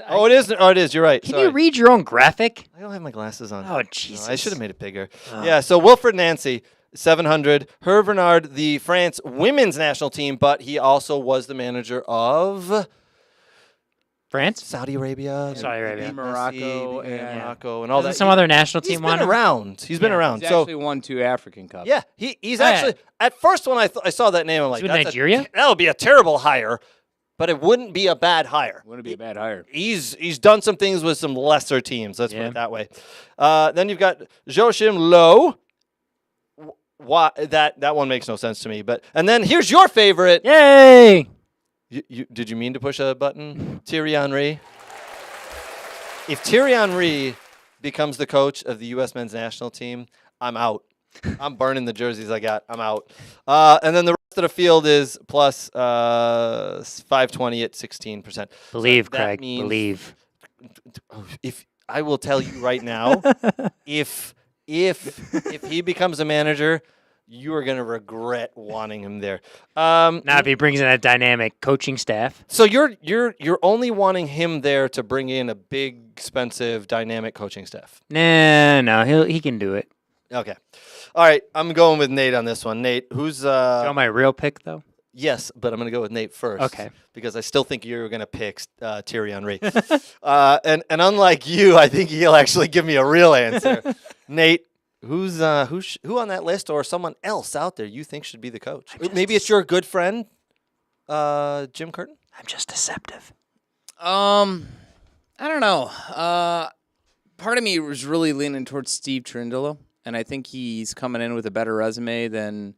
Oh, it is. Oh, it is. You're right. Can Sorry. you read your own graphic? I don't have my glasses on. Oh, No, Jesus. I should have made it bigger. Yeah, so Wilfred Nancy, 700. Herve Renard, the France women's national team, but he also was the manager of France? Saudi Arabia, Saudi Arabia. beat Morocco, Messi, beat and- Morocco, and all Doesn't that. some other national He's team been want him? around. He's been around. He's So actually won 2 African Cups. yeah, he's Yeah. actually at first when I saw that name, I'm like, with that's Nigeria? that would be a terrible hire, but it wouldn't be a bad hire. Wouldn't be a bad hire. He's done some things with some lesser teams. Let's put Yeah. it that way. Then you've got Joachim Low. Why that one makes no sense to me. And then here's your favorite. Yay! Did you mean to push a button? Thierry Henry. If Thierry Henry becomes the coach of the U.S. men's national team, I'm out. I'm burning the jerseys I got. I'm out. And then the rest of the field is plus 520 at 16%. Believe, So that Craig. means- Believe. If I will tell you right now, if he becomes a manager, you are going to regret wanting him there. Now, if he brings in a dynamic coaching staff. So you're only wanting him there to bring in a big, expensive, dynamic coaching staff. No, he can do it. Okay. All right, I'm going with Nate on this one. Nate, who's You know my real pick, though? yes, but I'm going to go with Nate first. Okay. Because I still think you're going to pick Thierry Henry. And unlike you, I think he'll actually give me a real answer. Nate, who on that list or someone else out there you think should be the coach? Maybe it's your good friend, Jim Curtin? I'm just deceptive. I don't know. Part of me was really leaning towards Steve Cherundolo, and I think he's coming in with a better resume than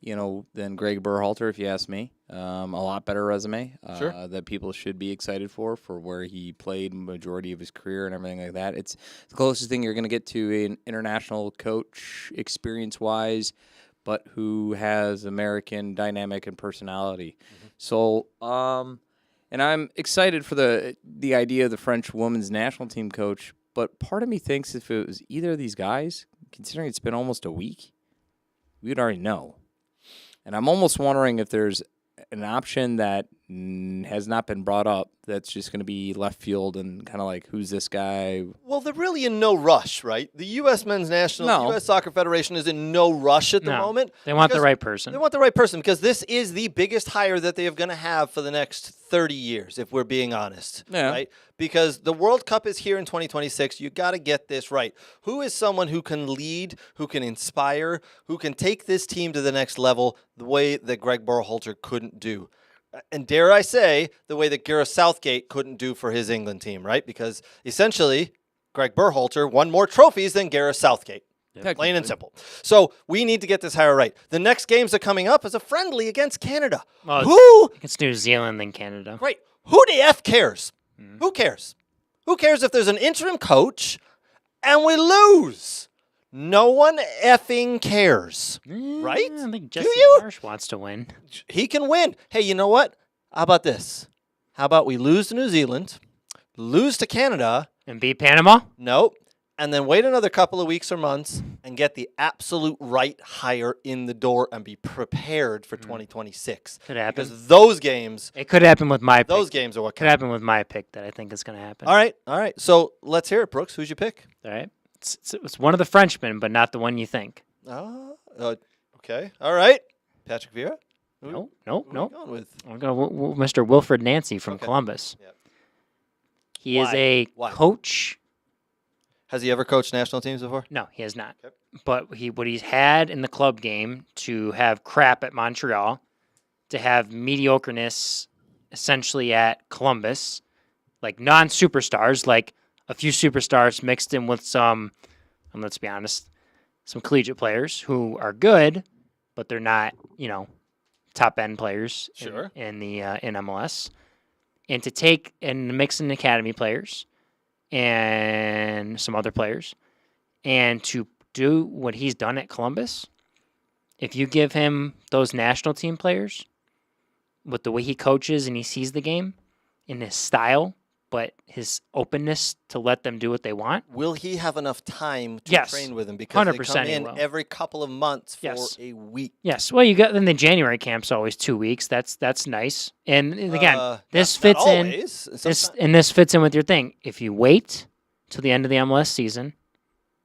Greg Berhalter, if you ask me. A lot better resume Sure. that people should be excited for where he played majority of his career and everything like that. It's the closest thing you're going to get to an international coach experience-wise, but who has American dynamic and personality. Mm-hmm. So, and I'm excited for the idea of the French women's national team coach, but part of me thinks if it was either of these guys, considering it's been almost a week, we'd already know. And I'm almost wondering if there's an option that has not been brought up. That's just going to be left field and kind of like, who's this guy? Well, they're really in no rush, right? The U.S. Men's National, No. U.S. Soccer Federation is in no rush at the No. moment. They want the because right person. They want the right person because this is the biggest hire that they are going to have for the next 30 years, if we're being honest. Yeah. Right? Because the World Cup is here in 2026. You got to get this right. Who is someone who can lead, who can inspire, who can take this team to the next level the way that Greg Berhalter couldn't do? And dare I say, the way that Gareth Southgate couldn't do for his England team, right? Because essentially, Greg Berhalter won more trophies than Gareth Southgate. Plain and simple. So we need to get this hire right. The next games are coming up as a friendly against Canada. Well, Who? It's New Zealand than Canada. Right. Who the F cares? Who cares? Who cares if there's an interim coach and we lose? No one effing cares. Right? I think Do Jesse you? Marsh wants to win. He can win. Hey, you know what? How about this? How about we lose to New Zealand, lose to Canada, And beat Panama? nope, and then wait another couple of weeks or months and get the absolute right hire in the door and be prepared for 2026. Could happen. Because those games, It could happen with my pick. those games are what Could count. happen with my pick that I think is going to happen. All right. So let's hear it, Brooks. Who's your pick? All right. It's one of the Frenchmen, but not the one you think. Okay. All right. Patrick Vieira? No. Who are you going with? I'm going to Mr. Wilfred Nancy from Okay. Columbus. Yep. He is a Why? coach. Has he ever coached national teams before? No, he has not. Okay. But what he's had in the club game to have crap at Montreal, to have mediocreness essentially at Columbus, like non-superstars, like a few superstars mixed in with some, and let's be honest, some collegiate players who are good, but they're not, top end players Sure. in MLS, and to take and mix in academy players and some other players, and to do what he's done at Columbus. If you give him those national team players with the way he coaches and he sees the game in his style, but his openness to let them do what they want. Will he have enough time to Yes. train with him? Because they 100% come he in will. every couple of months for Yes. a week. Yes, well, you got then the January camp's always 2 weeks. That's nice. And again, this Not fits in. always. This fits in with your thing. If you wait till the end of the MLS season,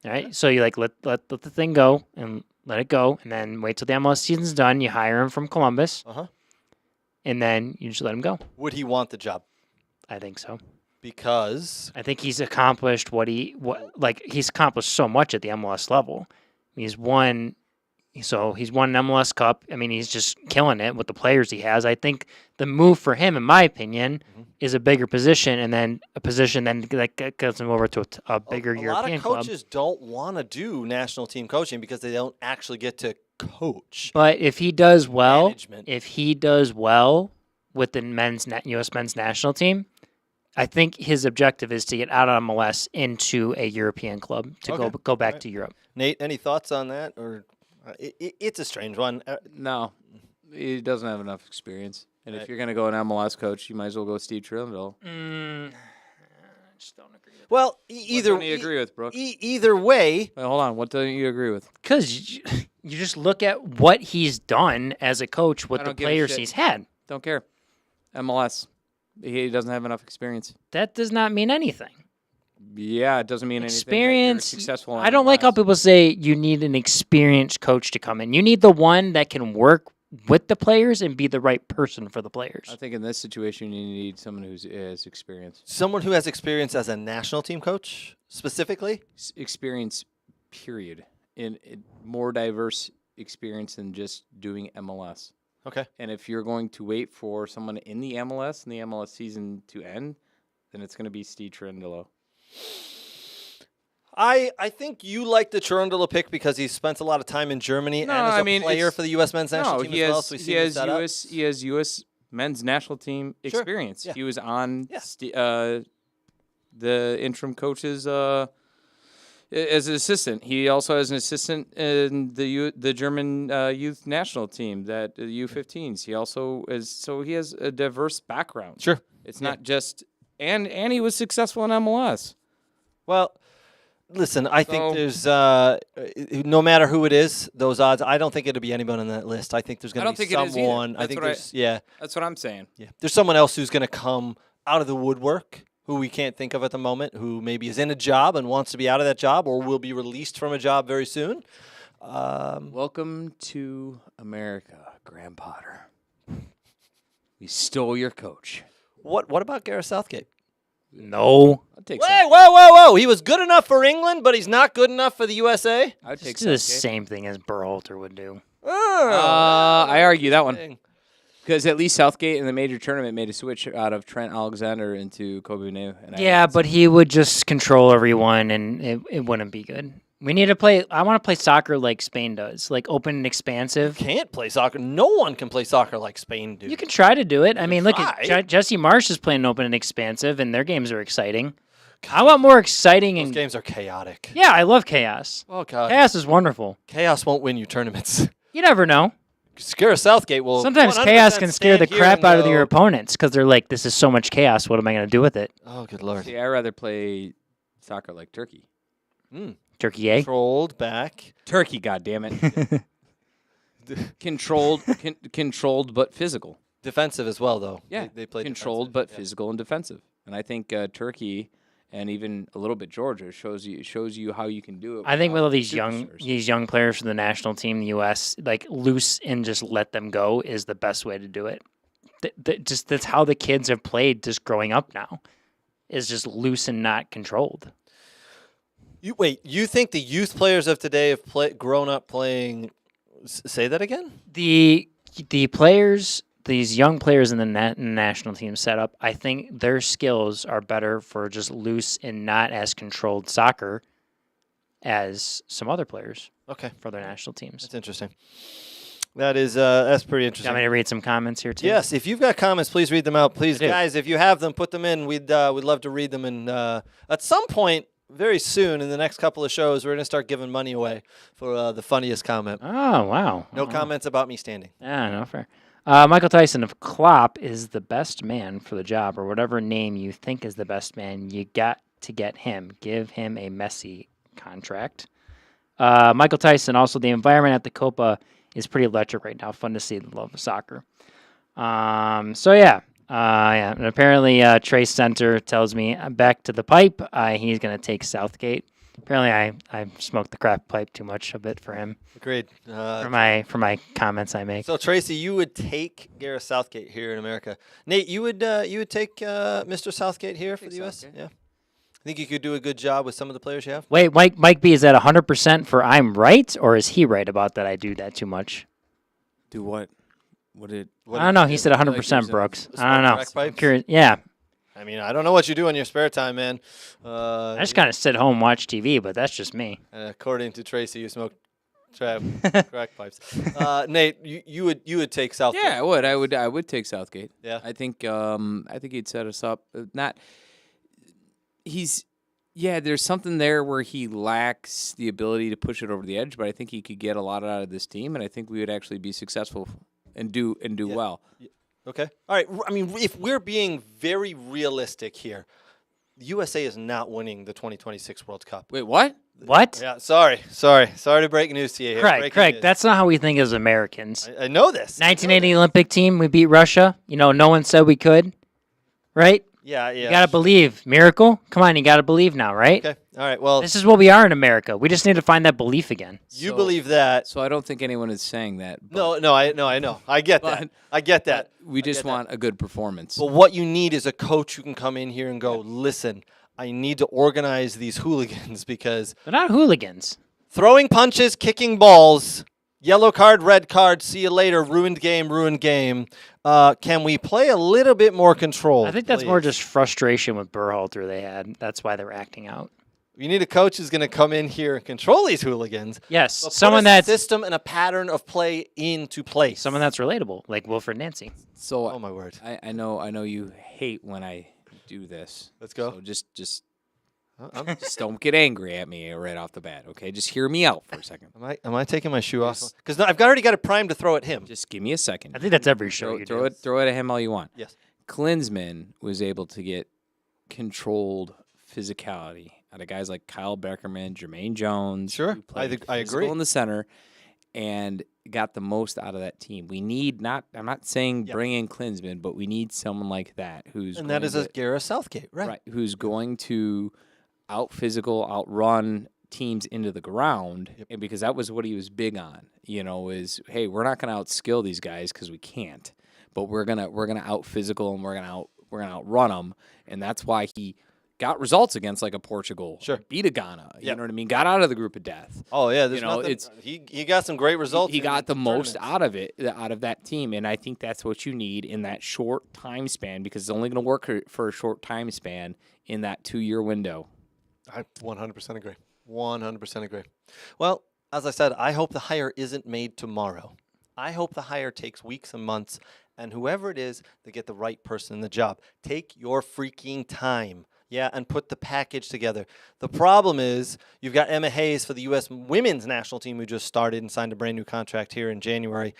all right? So you let the thing go and let it go, and then wait till the MLS season's done. You hire him from Columbus, Uh-huh. and then you just let him go. Would he want the job? I think so. Because I think he's accomplished he's accomplished so much at the MLS level. He's won an MLS Cup. I mean, he's just killing it with the players he has. I think the move for him, in my opinion, is a bigger position, and then a position that gets him over to a bigger a lot European of club. coaches don't want to do national team coaching because they don't actually get to coach. But if he does well, Management. with the U.S. men's national team, I think his objective is to get out of MLS into a European club to Okay. go back Alright. to Europe. Nate, any thoughts on that? Or it's a strange one. No, he doesn't have enough experience. And Right. if you're going to go an MLS coach, you might as well go Steve Trindle. I just don't agree. Well, What don't you agree with, Brooke? either way, Wait, hold on. What don't you agree with? Because you just look at what he's done as a coach with I the don't give a players shit. he's had. Don't care. MLS. He doesn't have enough experience. That does not mean anything. Yeah, it doesn't mean anything. Experience. That you're successful. I don't like how people say you need an experienced coach to come in. You need the one that can work with the players and be the right person for the players. I think in this situation, you need someone who has experience. someone who has experience as a national team coach specifically. Experience, period. In more diverse experience than just doing MLS. Okay. And if you're going to wait for someone in the MLS and the MLS season to end, then it's going to be Steve Trindle. I think you like the Cherundolo pick because he spent a lot of time in Germany No, and is I a mean, player it's- for the U.S. men's national No, team he as well. has So we've he seen has that up. U.S. men's national team Sure. experience. Yeah. He was on Yeah. the interim coaches as an assistant. He also has an assistant in the German youth national team, that U15s. He also he has a diverse background. Sure. It's not just and he was successful in MLS. Well, Listen, I think So- there's no matter who it is, those odds. I don't think it'll be anyone on that list. I think there's going I to don't be think it is either. someone. I That's think what I- there's yeah. That's what I'm saying. Yeah, there's someone else who's going to come out of the woodwork who we can't think of at the moment, who maybe is in a job and wants to be out of that job or will be released from a job very soon. Welcome to America, Graham Potter. We stole your coach. What about Gareth Southgate? No. I'd take Wait, Southgate. whoa! He was good enough for England, but he's not good enough for the USA. I'd take Just do the Southgate. same thing as Berhalter would do. I argue that one. Interesting. Because at least Southgate in the major tournament made a switch out of Trent Alexander into Kobe Manu. Yeah, but he would just control everyone, and it wouldn't be good. We need to play. I want to play soccer like Spain does, like open and expansive. Can't play soccer. No one can play soccer like Spain do. You can try to do it. I mean, look try. at Jesse Marsh is playing open and expansive, and their games are exciting. I want more exciting Those and games are chaotic. yeah, I love chaos. Oh God, Chaos is wonderful. chaos won't win you tournaments. You never know. Gareth Southgate will. Sometimes 100% chaos can scare the stand here crap and out of go, your opponents because they're like, "This is so much chaos. What am I going to do with it?" Oh, good lord. See, I'd rather play soccer like Turkey. Turkey, eh? Controlled back. Turkey, goddammit. Controlled but physical. Defensive as well, though. Yeah, They play controlled defensive, but physical and defensive. And I think Turkey and even a little bit Georgia shows you how you can do it. I think with without all superstars. these young players for the national team, the U.S. like loose and just let them go is the best way to do it. Just that's how the kids have played just growing up now, is just loose and not controlled. You think the youth players of today have grown up playing? Say that again. The players, these young players in the national team setup, I think their skills are better for just loose and not as controlled soccer as some other players Okay, for their national teams. that's interesting. That's pretty You interesting. want me to read some comments here too? Yes, if you've got comments, please read them out. Please, I do. guys, if you have them, put them in. We'd love to read them. And at some point, very soon, in the next couple of shows, we're going to start giving money away for the funniest comment. Oh wow. No Oh. comments about me standing. Yeah, no fair. Michael Tyson, if Klopp is the best man for the job, or whatever name you think is the best man, you got to get him. Give him a Messi contract. Michael Tyson, also the environment at the Copa is pretty electric right now. Fun to see the love of soccer. Yeah. And apparently Trace Center tells me I'm back to the pipe. He's going to take Southgate. Apparently I smoked the crap pipe too much of it for him. Agreed. For my comments I make. So Tracy, you would take Gareth Southgate here in America. Nate, you would take Mr. Southgate here for Take the U.S. Southgate. Yeah. I think you could do a good job with some of the players you have. Wait, Mike B, is that 100% for I'm right, or is he right about that I do that too much? Do what? What did? I don't know. He said 100%, there's a- Brooks. a I don't know. crack pipe? I'm curious. Yeah. I mean, I don't know what you do in your spare time, man. I just kind of sit home and watch TV, but that's just me. According to Tracy, you smoke crack pipes. Nate, you would take Southgate. Yeah, I would take Southgate. Yeah. I think he'd set us up. There's something there where he lacks the ability to push it over the edge, but I think he could get a lot out of this team, and I think we would actually be successful and do well. Okay. All right. I mean, if we're being very realistic here, the USA is not winning the 2026 World Cup. Wait, what? What? Yeah. Sorry to break news to you here. Breaking Craig, news. that's not how we think as Americans. I know this. 1980 Olympic team, we beat Russia. No one said we could, right? Yeah. You got to believe. Miracle? Come on, you got to believe now, right? Okay. All right. Well, This is what we are in America. We just need to find that belief again. you So- believe that. So I don't think anyone is saying that. But, No, I know. I get that. But- I get that. we just get that. want a good performance. But what you need is a coach who can come in here and go, listen, I need to organize these hooligans because They're not hooligans. throwing punches, kicking balls, yellow card, red card, see you later, ruined game. Can we play a little bit more control? I think that's more please? just frustration with Berhalter they had. That's why they're acting out. You need a coach who's going to come in here and control these hooligans. Yes, But someone put a that's system and a pattern of play into place. someone that's relatable, like Wilfred Nancy. So Oh my word. I know you hate when I do this. Let's go. So just I'm- just don't get angry at me right off the bat, okay? Just hear me out for a second. Am I taking my shoe off? Because I've already got it primed to throw at him. Just give me a second. I think that's every show you do. Throw it at him all you want. Yes. Klinsmann was able to get controlled physicality out of guys like Kyle Beckerman, Jermaine Jones. Sure. who played I physical agree. in the center and got the most out of that team. We need I'm not saying bring in Klinsmann, but we need someone like that who's And that is a Gareth Southgate, right? right, who's going to outrun teams into the ground, and because that was what he was big on, is hey, we're not going to outskill these guys because we can't, but we're gonna out physical and we're gonna outrun them, and that's why he got results against like a Portugal, Sure, beat a Ghana, you know what I mean, got out of the group of death. Oh yeah, there's nothing. He got some great results. He got the most out of that team, and I think that's what you need in that short time span because it's only going to work for a short time span in that 2-year window. I 100% agree. 100% agree. Well, as I said, I hope the hire isn't made tomorrow. I hope the hire takes weeks and months, and whoever it is, they get the right person in the job. Take your freaking time. Yeah, and put the package together. The problem is you've got Emma Hayes for the U.S. women's national team who just started and signed a brand new contract here in January.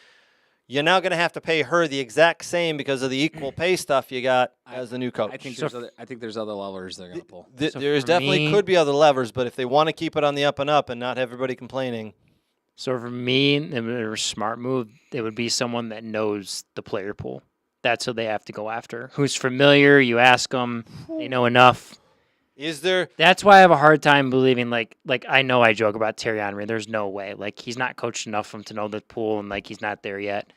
You're now going to have to pay her the exact same because of the equal pay stuff you got as the new coach. I think there's other levers they're going to pull. There's definitely could be other levers, but if they want to keep it on the up and up and not have everybody complaining. So for me, it was a smart move. It would be someone that knows the player pool. That's who they have to go after. Who's familiar? You ask them. They know enough. Is there? That's why I have a hard time believing. Like I know I joke about Terry Henry. There's no way. Like he's not coached enough for him to know the pool, and like he's not there yet.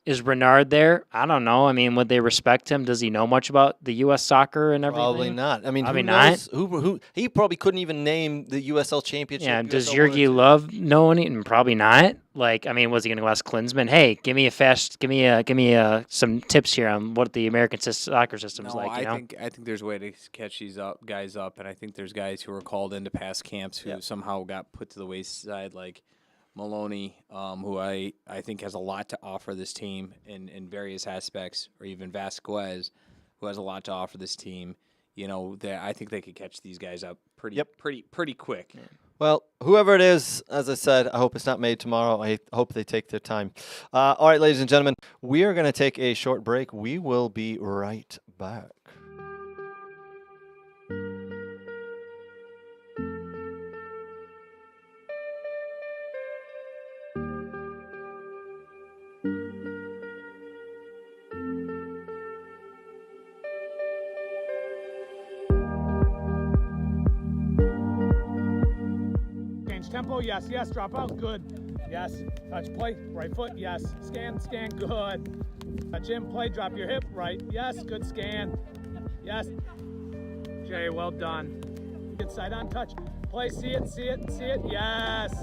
Is Renard there? I don't know. I mean, would they respect him? Does he know much about the U.S. soccer and everything? Probably not. I mean, Probably who knows? Who he probably couldn't even name the USL Championship. Yeah. Does USL Jurgi Love know anything? Probably not. Like, I mean, was he going to go ask Klinsmann? Hey, give me some tips here on what the American soccer system is like. I think there's a way to catch these guys up, and I think there's guys who are called into past camps who somehow got put to the wayside, like Maloney, who I think has a lot to offer this team in various aspects, or even Vasquez, who has a lot to offer this team. I think they could catch these guys up pretty quick. Yeah. Well, whoever it is, as I said, I hope it's not made tomorrow. I hope they take their time. All right, ladies and gentlemen, we are going to take a short break. We will be right back. Tempo, yes, drop out, good, yes, touch play, right foot, yes, scan, good, touch in, play, drop your hip, right, yes, good scan, yes, Jay, well done, inside on touch, play, see it, yes.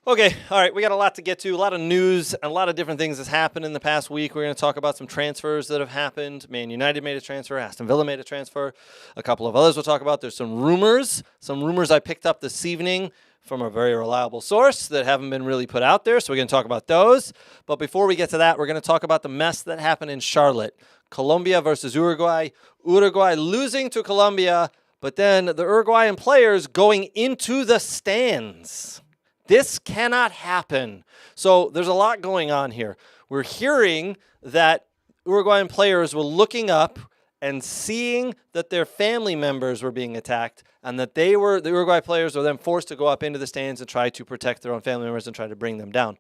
Okay, all right, we got a lot to get to, a lot of news, and a lot of different things that's happened in the past week. We're going to talk about some transfers that have happened. Man United made a transfer, Aston Villa made a transfer, a couple of others we'll talk about. There's some rumors I picked up this evening from a very reliable source that haven't been really put out there, so we're going to talk about those. But before we get to that, we're going to talk about the mess that happened in Charlotte. Colombia versus Uruguay. Uruguay losing to Colombia, but then the Uruguayan players going into the stands. This cannot happen. So there's a lot going on here. We're hearing that Uruguayan players were looking up and seeing that their family members were being attacked and that the Uruguay players were then forced to go up into the stands and try to protect their own family members and try to bring them down.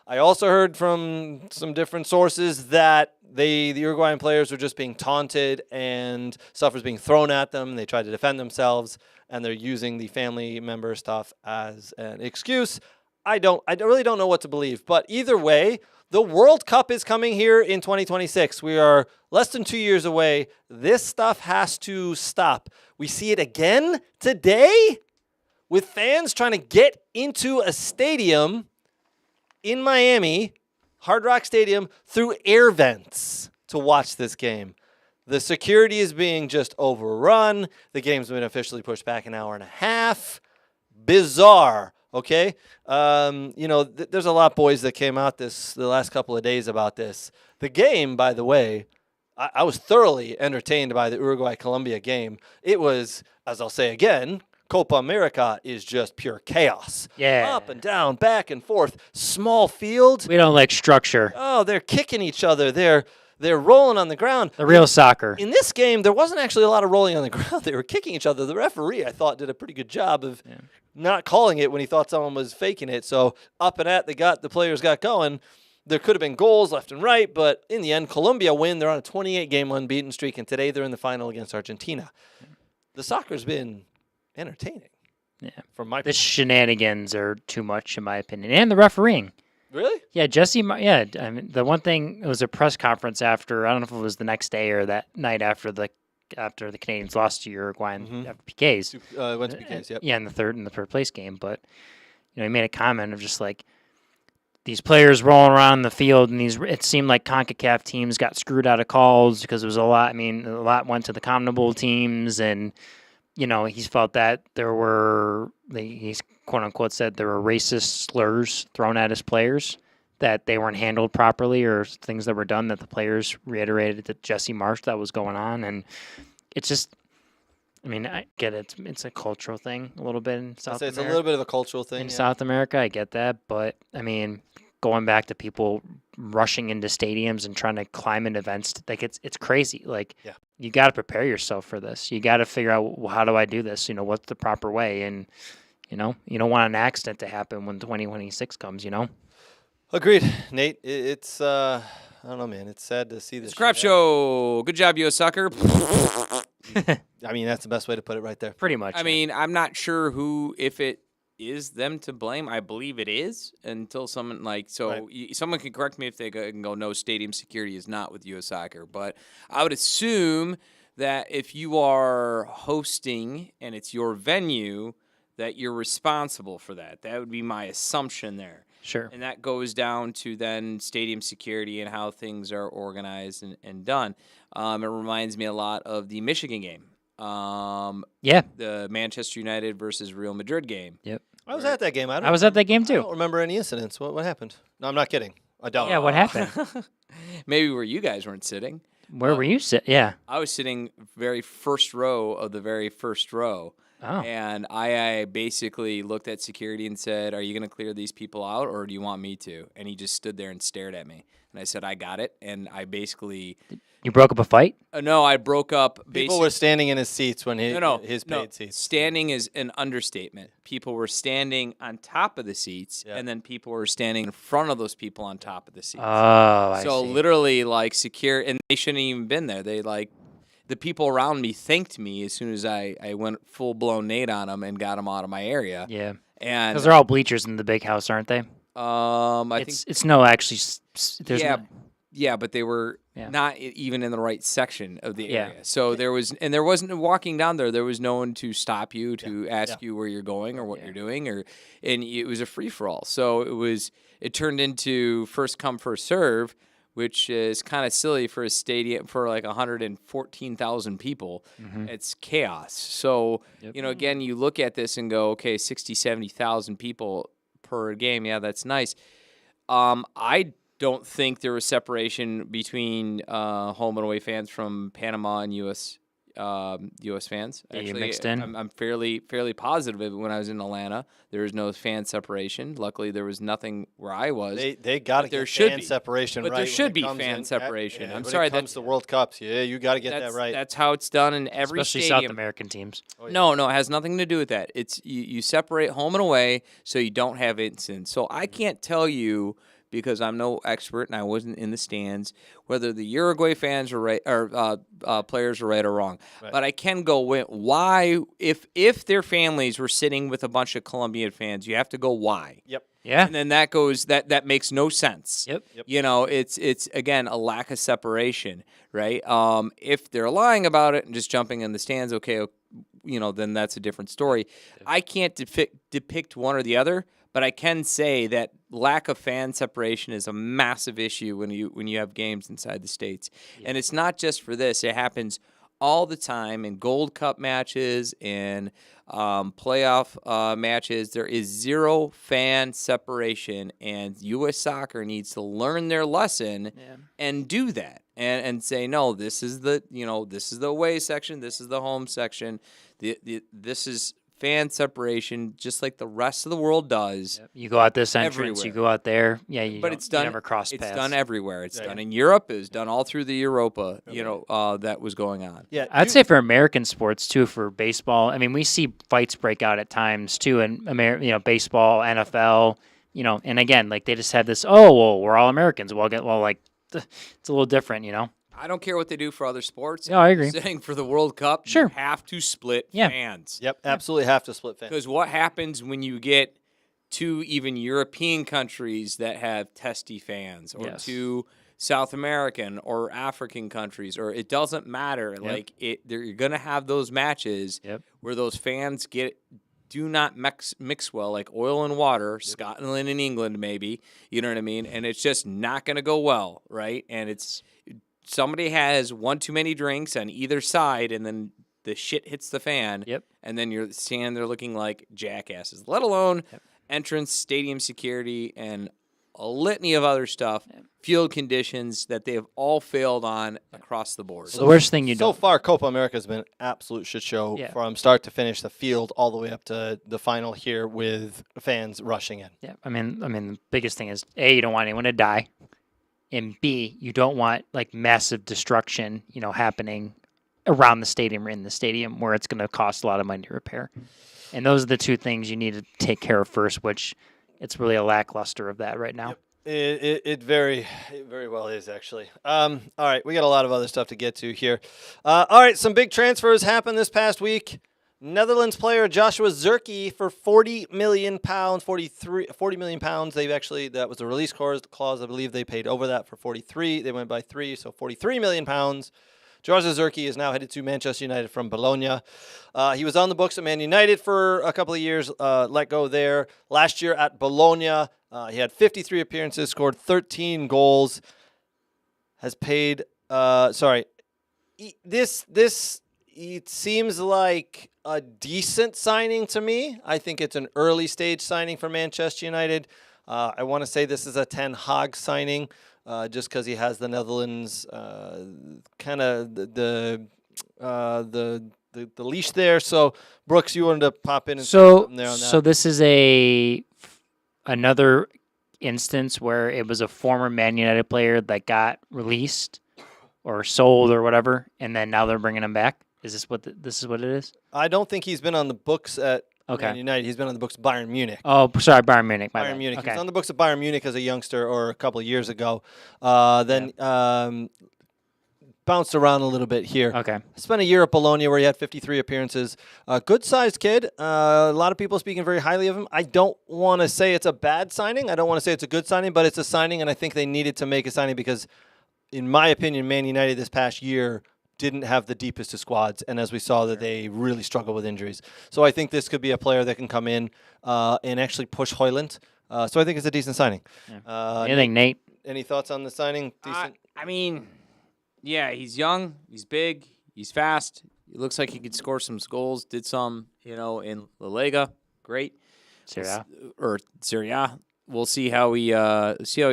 I also heard from some different sources that the Uruguayan players were just being taunted and stuff was being thrown at them. They tried to defend themselves, and they're using the family member stuff as an excuse. I really don't know what to believe. But either way, the World Cup is coming here in 2026. We are less than 2 years away. This stuff has to stop. We see it again today with fans trying to get into a stadium in Miami, Hard Rock Stadium, through air vents to watch this game. The security is being just overrun. The game's been officially pushed back an hour and a half. Bizarre, okay? There's a lot, boys, that came out the last couple of days about this. The game, by the way, I was thoroughly entertained by the Uruguay-Colombia game. It was, as I'll say again, Copa America is just pure chaos. Yeah. Up and down, back and forth, small field. We don't like structure. Oh, they're kicking each other. They're rolling on the ground. The real soccer. In this game, there wasn't actually a lot of rolling on the ground. They were kicking each other. The referee, I thought, did a pretty good job of not calling it when he thought someone was faking it. So up and at, the players got going. There could have been goals left and right, but in the end, Colombia win. They're on a 28-game unbeaten streak, and today they're in the final against Argentina. The soccer's been entertaining. Yeah. From my The shenanigans are too much, in my opinion. And the refereeing. Really? Yeah, Jesse. Yeah, I mean, the one thing, it was a press conference after. I don't know if it was the next day or that night after the Canadians lost to Uruguay and after PKs. Went to PKs. Yep. Yeah, in the third place game. But he made a comment of just like these players rolling around the field, and it seemed like CONCACAF teams got screwed out of calls because it was a lot. I mean, a lot went to the CONMEBOL teams, and he's felt that he's quote unquote said there were racist slurs thrown at his players, that they weren't handled properly, or things that were done that the players reiterated to Jesse Marsh that was going on. And it's just, I mean, I get it. It's a cultural thing a little bit in South America. It's a little bit of a cultural thing. In South America, I get that. But, I mean, going back to people rushing into stadiums and trying to climb in events, like it's crazy. Like, you got to prepare yourself for this. You got to figure out, well, how do I do this? What's the proper way? And, you don't want an accident to happen when 2026 comes, Agreed, Nate. It's I don't know, man. It's sad to see this. It's a crap show. Good job, U.S. Soccer. I mean, that's the best way to put it right there. Pretty much. I mean, I'm not sure if it is them to blame. I believe it is until someone someone can correct me if they can go, no, stadium security is not with U.S. Soccer. But I would assume that if you are hosting and it's your venue, that you're responsible for that. That would be my assumption there. Sure. And that goes down to then stadium security and how things are organized and done. It reminds me a lot of the Michigan game. The Manchester United versus Real Madrid game. Yep. I was at that game. I was at that game I too. don't remember any incidents. What happened? No, I'm not kidding. I don't. Yeah, what happened? Maybe where you guys weren't sitting. Where were you sitting? Yeah. I was sitting very first row of the very first row. Oh. And I basically looked at security and said, "Are you going to clear these people out, or do you want me to?" And he just stood there and stared at me. And I said, "I got it." And I basically... You broke up a fight? No, I broke up... People were standing in his seats when his paid seats. Standing is an understatement. People were standing on top of the seats, and then people were standing in front of those people on top of the seats. Oh, I see. Literally, secure... And they shouldn't even been there. They, the people around me thanked me as soon as I went full-blown Nate on them and got them out of my area. Yeah. And because they're all bleachers in the big house, aren't they? I think it's no actually. There's yeah, but they were not even in the right section of the area. So there wasn't walking down there. There was no one to stop you to ask you where you're going or what you're doing, and it was a free for all. So it turned into first come first serve, which is kind of silly for a stadium for 114,000 people. Mm-hmm. It's chaos. So again, you look at this and go, okay, 60, 70,000 people per game. Yeah, that's nice. I don't think there was separation between home and away fans from Panama and U.S. U.S. fans. Yeah, you Actually, mixed in? I'm fairly positive of it. When I was in Atlanta, there was no fan separation. Luckily, there was nothing where I was. They got to there get should fan be. separation But right. there when should it be comes fan in. separation. Yeah, I'm when sorry, it comes to World Cups, yeah, you got to get that right. That's how it's done in every Especially stadium. South American teams. No, it has nothing to do with that. It's you separate home and away so you don't have incidents. So I can't tell you, because I'm no expert and I wasn't in the stands, whether the Uruguay fans are right or players are right or wrong. Right. But I can go with why, if their families were sitting with a bunch of Colombian fans, you have to go why. Yep. Yeah. And then that goes that makes no sense. Yep. You know, it's again a lack of separation, right? If they're lying about it and just jumping in the stands, okay, you know, then that's a different story. I can't depict one or the other, but I can say that lack of fan separation is a massive issue when you have games inside the States. And it's not just for this. It happens all the time in Gold Cup matches and playoff matches. There is zero fan separation, and U.S. Soccer needs to learn their lesson and do that and say, no, this is the away section, this is the home section, this is fan separation, just like the rest of the world does. You go out this entrance, everywhere. you go out there. Yeah, But it's done. You never cross It's paths. done everywhere. It's done in Europe. It was done all through the Europa. That was going on. Yeah, I'd say for American sports too, for baseball. I mean, we see fights break out at times too in baseball, NFL. And again, like they just have this. Oh, well, we're all Americans. It's a little different, I don't care what they do for other sports. Yeah, I agree. Saying for the World Cup, Sure. you have to split fans. Yep, absolutely have to split fans. Because what happens when you get two even European countries that have testy fans, or two South American or African countries, or it doesn't matter. Like you're gonna have those matches where those fans do not mix well, like oil and water. Scotland and England, maybe. You know what I mean? And it's just not gonna go well, right? And somebody has one too many drinks on either side, and then the shit hits the fan. And then you're standing there looking like jackasses. Let alone entrance, stadium security, and a litany of other stuff, field conditions that they have all failed on across the board. The worst thing So far, Copa America has been an absolute shit show from start to finish, the field all the way up to the final here with fans rushing in. Yeah, I mean, the biggest thing is A, you don't want anyone to die, and B, you don't want like massive destruction, happening around the stadium or in the stadium where it's going to cost a lot of money to repair. And those are the two things you need to take care of first, which it's really a lackluster of that right now. It very well is, actually. All right, we got a lot of other stuff to get to here. All right, some big transfers happened this past week. Netherlands player Joshua Zirkzee for £40 million, 40 million pounds. That was the release clause. I believe they paid over that for 43. They went by 3, so 43 million pounds. Joshua Zirkzee is now headed to Manchester United from Bologna. He was on the books at Man United for a couple of years, let go there. Last year at Bologna, he had 53 appearances, scored 13 goals, has paid, it seems like a decent signing to me. I think it's an early stage signing for Manchester United. I want to say this is a Ten Hag signing. Just because he has the Netherlands kind of the leash there. So, Brooks, you wanted to pop in and say something there on that. So this is another instance where it was a former Man United player that got released or sold or whatever, and then now they're bringing him back. Is this what this is what it is? I don't think he's been on the books at Man United. He's been on the books at Bayern Munich. Oh, sorry, Bayern Munich. Bayern Munich. Okay. He's on the books at Bayern Munich as a youngster or a couple of years ago. Bounced around a little bit here. Okay. Spent a year at Bologna where he had 53 appearances. Good-sized kid. A lot of people speaking very highly of him. I don't want to say it's a bad signing. I don't want to say it's a good signing, but it's a signing, and I think they needed to make a signing because, in my opinion, Man United this past year didn't have the deepest of squads, and as we saw, that they really struggle with injuries. So I think this could be a player that can come in and actually push Højlund. So I think it's a decent signing. Yeah. Anything, Nate? Any thoughts on the signing? Decent. I mean, yeah, he's young, he's big, he's fast. He looks like he could score some goals. Did some, in La Liga. Great. Serie A. We'll see how he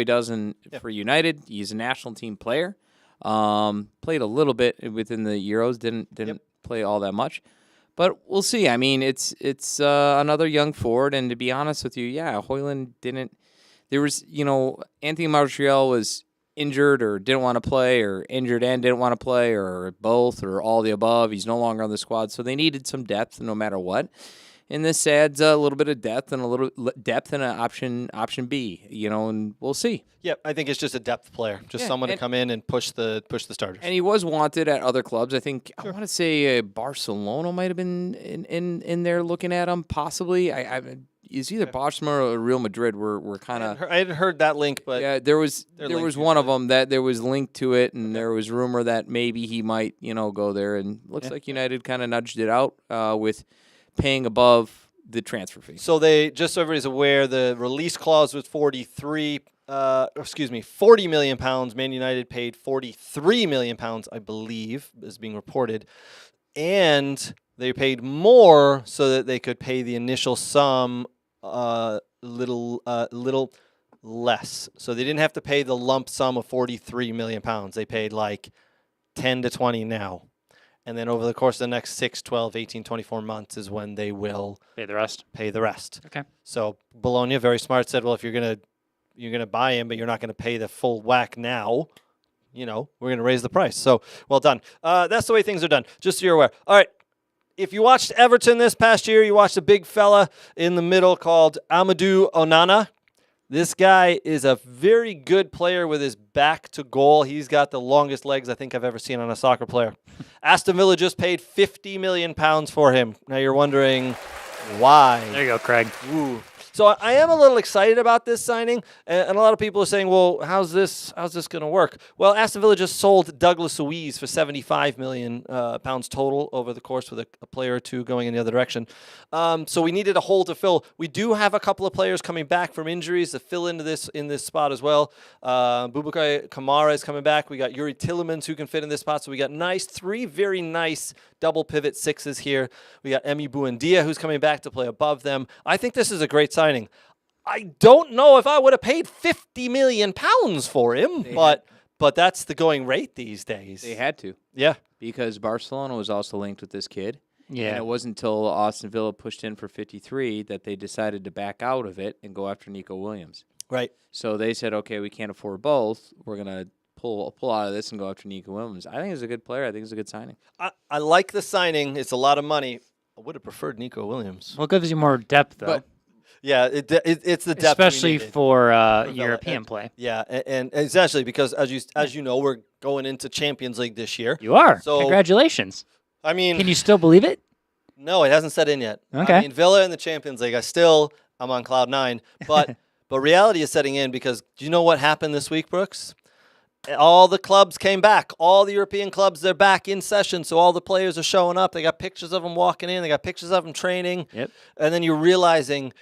does for United. He's a national team player. Played a little bit within the Euros. Didn't play all that much. But we'll see. I mean, it's another young forward, and to be honest with you, yeah, Højlund didn't. There was, Anthony Managerial was injured or didn't want to play, or injured and didn't want to play, or both, or all the above. He's no longer on the squad, so they needed some depth no matter what. And this adds a little bit of depth and an option B, and we'll see. Yeah, I think it's just a depth player, just someone to come in and push the starters. And he was wanted at other clubs. I think I want to say Barcelona might have been in there looking at him, possibly. It's either Barcelona or Real Madrid. We're kind of. I hadn't heard that link, but yeah, there was one of them that there was linked to it, and there was rumor that maybe he might go there. And looks like United kind of nudged it out with paying above the transfer fee. So just so everybody's aware, the release clause was 40 million pounds. Man United paid 43 million pounds, I believe, is being reported. And they paid more so that they could pay the initial sum little less. So they didn't have to pay the lump sum of 43 million pounds. They paid like 10 to 20 now. And then over the course of the next 6, 12, 18, 24 months is when they will Pay the rest. Okay. So Bologna, very smart, said, well, if you're gonna buy him, but you're not gonna pay the full whack now, we're gonna raise the price. So well done. That's the way things are done. Just so you're aware. All right. If you watched Everton this past year, you watched a big fella in the middle called Amadou Onana. This guy is a very good player with his back to goal. He's got the longest legs I think I've ever seen on a soccer player. Aston Villa just paid 50 million pounds for him. Now you're wondering why. There you go, Craig. Ooh. So I am a little excited about this signing, and a lot of people are saying, well, how's this going to work? Well, Aston Villa just sold Douglas Luiz for 75 million pounds total over the course with a player or two going in the other direction. So we needed a hole to fill. We do have a couple of players coming back from injuries to fill into this spot as well. Boubacar Kamara is coming back. We got Yuri Tillemans who can fit in this spot. So we got three very nice double pivot sixes here. We got Emi Buendia who's coming back to play above them. I think this is a great signing. I don't know if I would have paid 50 million pounds for him, but that's the going rate these days. They had to. Yeah. Because Barcelona was also linked with this kid. Yeah. And it wasn't until Aston Villa pushed in for 53 that they decided to back out of it and go after Nico Williams. Right. So they said, okay, we can't afford both. We're going to pull out of this and go after Nico Williams. I think he's a good player. I think it's a good signing. I like the signing. It's a lot of money. I would have preferred Nico Williams. Well, it gives you more depth, though. Yeah, it's the depth, especially for European play. Yeah, and essentially because as you know, we're going into Champions League this year. You are. So congratulations. I mean, can you still believe it? No, it hasn't set in yet. Okay. I mean, Villa in the Champions League. I'm on cloud 9, but but reality is setting in because do you know what happened this week, Brooks? All the clubs came back. All the European clubs, they're back in session, so all the players are showing up. They got pictures of them walking in. They got pictures of them training. Yep. And then you're realizing,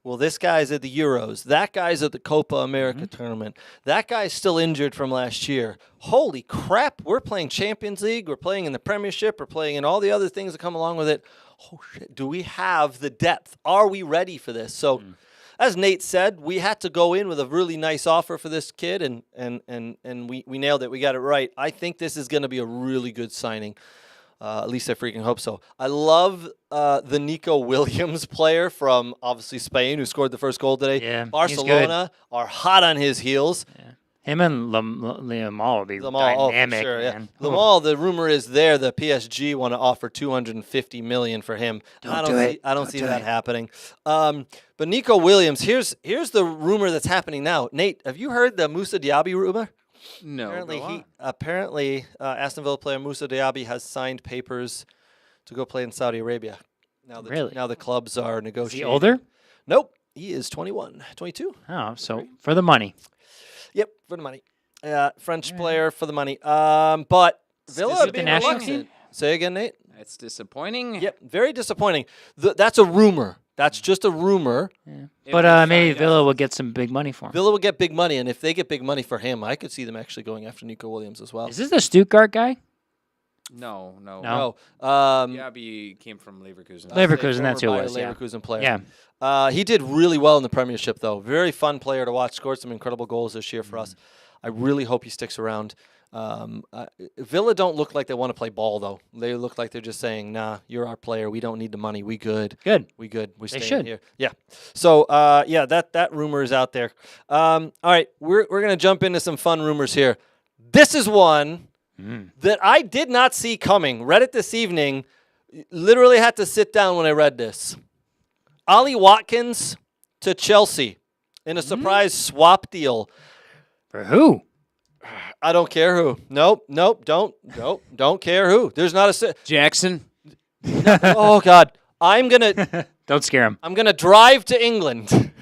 well, this guy's at the Euros. That guy's at the Copa America tournament. That guy's still injured from last year. Holy crap, we're playing Champions League. We're playing in the Premiership. We're playing in all the other things that come along with it. Oh, shit. Do we have the depth? Are we ready for this? So, as Nate said, we had to go in with a really nice offer for this kid, and we nailed it. We got it right. I think this is going to be a really good signing. At least I freaking hope so. I love the Nico Williams player from, obviously, Spain, who scored the first goal today. Yeah, Barcelona are hot on his heels. Yeah. Him and Lamal will be dynamic. Sure, yeah. Man. Lamal, the rumor is the PSG want to offer $250 million for him. I don't see that happening. But Nico Williams, here's the rumor that's happening now. Nate, have you heard the Moussa Diaby rumor? No. Apparently, Aston Villa player Moussa Diaby has signed papers to go play in Saudi Arabia. Now the clubs are negotiating. Is he older? Nope. He is 21, 22. Oh, so for the money. Yep, for the money. French player for the money. But Villa being national reluctant. team? Say again, Nate. That's disappointing. Yep, very disappointing. That's a rumor. That's just a rumor. Yeah. But maybe Villa will get some big money for him. Villa will get big money, and if they get big money for him, I could see them actually going after Nico Williams as well. Is this the Stuttgart guy? No. No? Diaby came from Leverkusen. Leverkusen, that's who it Bayer was. Yeah. Leverkusen player. Yeah. He did really well in the Premiership, though. Very fun player to watch. Scored some incredible goals this year for us. I really hope he sticks around. Villa don't look like they want to play ball, though. They look like they're just saying, nah, you're our player. We don't need the money. We good. We good. We stay should. here. Yeah. So, that rumor is out there. All right, we're going to jump into some fun rumors here. This is one that I did not see coming. Read it this evening. Literally had to sit down when I read this. Ollie Watkins to Chelsea in a surprise swap deal. For who? I don't care who. Nope. Don't care who. There's not a Jackson. Oh God. Don't scare him. I'm gonna drive to England.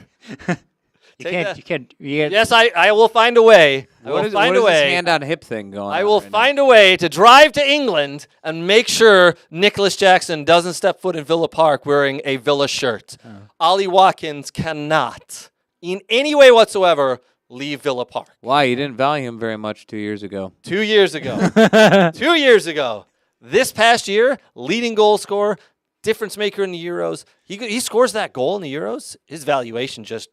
You can't. Yes, I will find a way. What is this hand on hip thing going on? I will right find a way to drive to England and make sure Nicholas Jackson doesn't step foot in Villa Park wearing a Villa shirt. Ollie Watkins cannot, in any way whatsoever, leave Villa Park. Why? You didn't value him very much 2 years ago. 2 years ago. 2 years ago. This past year, leading goal scorer, difference maker in the Euros. He scores that goal in the Euros. His valuation just,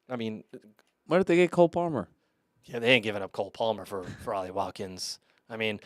I mean. Why did they get Cole Palmer? Yeah, they ain't giving up Cole Palmer for Ollie Watkins. I mean,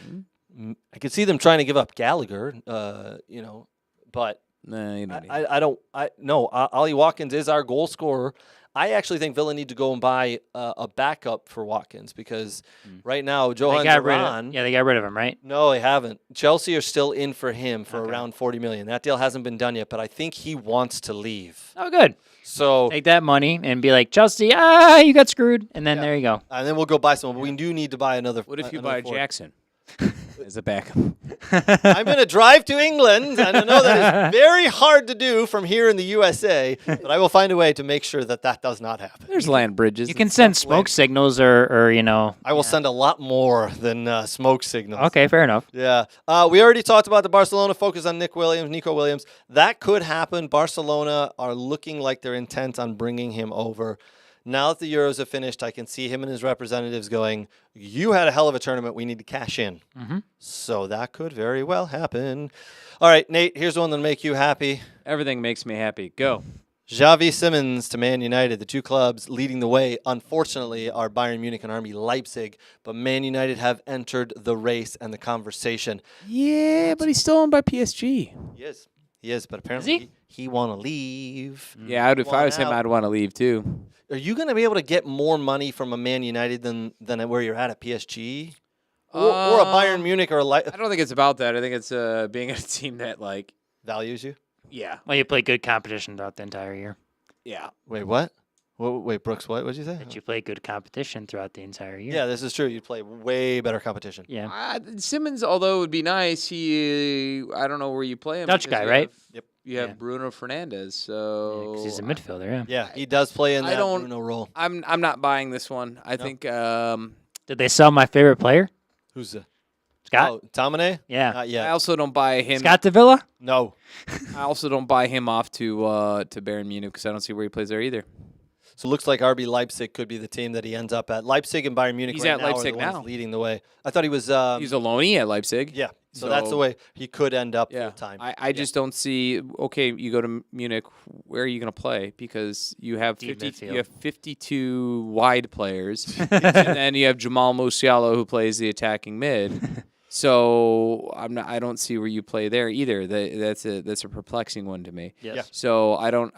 I could see them trying to give up Gallagher, but Nah, you don't. No, Ollie Watkins is our goal scorer. I actually think Villa need to go and buy a backup for Watkins because right now, Johan Duran. They got rid of him, right? No, they haven't. Chelsea are still in for him for around $40 million. That deal hasn't been done yet, but I think he wants to leave. Oh, good. So take that money and be like, Chelsea, you got screwed. And then there you go. And then we'll go buy someone. But we do need to buy another. What if you buy Jackson as a backup? I'm going to drive to England, and I know that is very hard to do from here in the USA, but I will find a way to make sure that does not happen. There's land bridges. You can send smoke signals or. I will send a lot more than smoke signals. Okay, fair enough. Yeah. We already talked about the Barcelona focus on Nico Williams. That could happen. Barcelona are looking like they're intent on bringing him over. Now that the Euros have finished, I can see him and his representatives going, you had a hell of a tournament. We need to cash in. So that could very well happen. All right, Nate, here's one that'll make you happy. Everything makes me happy. Go. Xavi Simons to Man United. The two clubs leading the way, unfortunately, are Bayern Munich and RB Leipzig. But Man United have entered the race and the conversation. Yeah, but he's still owned by PSG. He is, but apparently he want to leave. Yeah, if I was him, I'd want to leave too. Are you going to be able to get more money from a Man United than where you're at PSG? Or a Bayern Munich or a I don't think it's about that. I think it's being a team that, values you? Yeah. Well, you play good competition throughout the entire year. Yeah. Wait, what? Wait, Brooks, what did you say? That you play good competition throughout the entire year. Yeah, this is true. You play way better competition. Yeah. Simmons, although it would be nice, I don't know where you play him. Dutch guy, right? Yep. You have Bruno Fernandes, so 'cause he's a midfielder. Yeah. Yeah, he does play in that Bruno role. I'm not buying this one. I think. Did they sell my favorite player? Who's the Scott? Oh, Tamane? Yeah. Not yet. I also don't buy him. Scott Davila? No. I also don't buy him off to Bayern Munich because I don't see where he plays there either. So it looks like RB Leipzig could be the team that he ends up at. Leipzig and Bayern Munich He's right at now Leipzig are the ones now. leading the way. I thought he was. He's a loanee at Leipzig. Yeah. So that's the way he could end up full time. I just don't see. Okay, you go to Munich. Where are you going to play? Because you have 52 wide players, and then you have Jamal Musiala who plays the attacking mid. So I don't see where you play there either. That's a perplexing one to me. Yes. Yeah. So I don't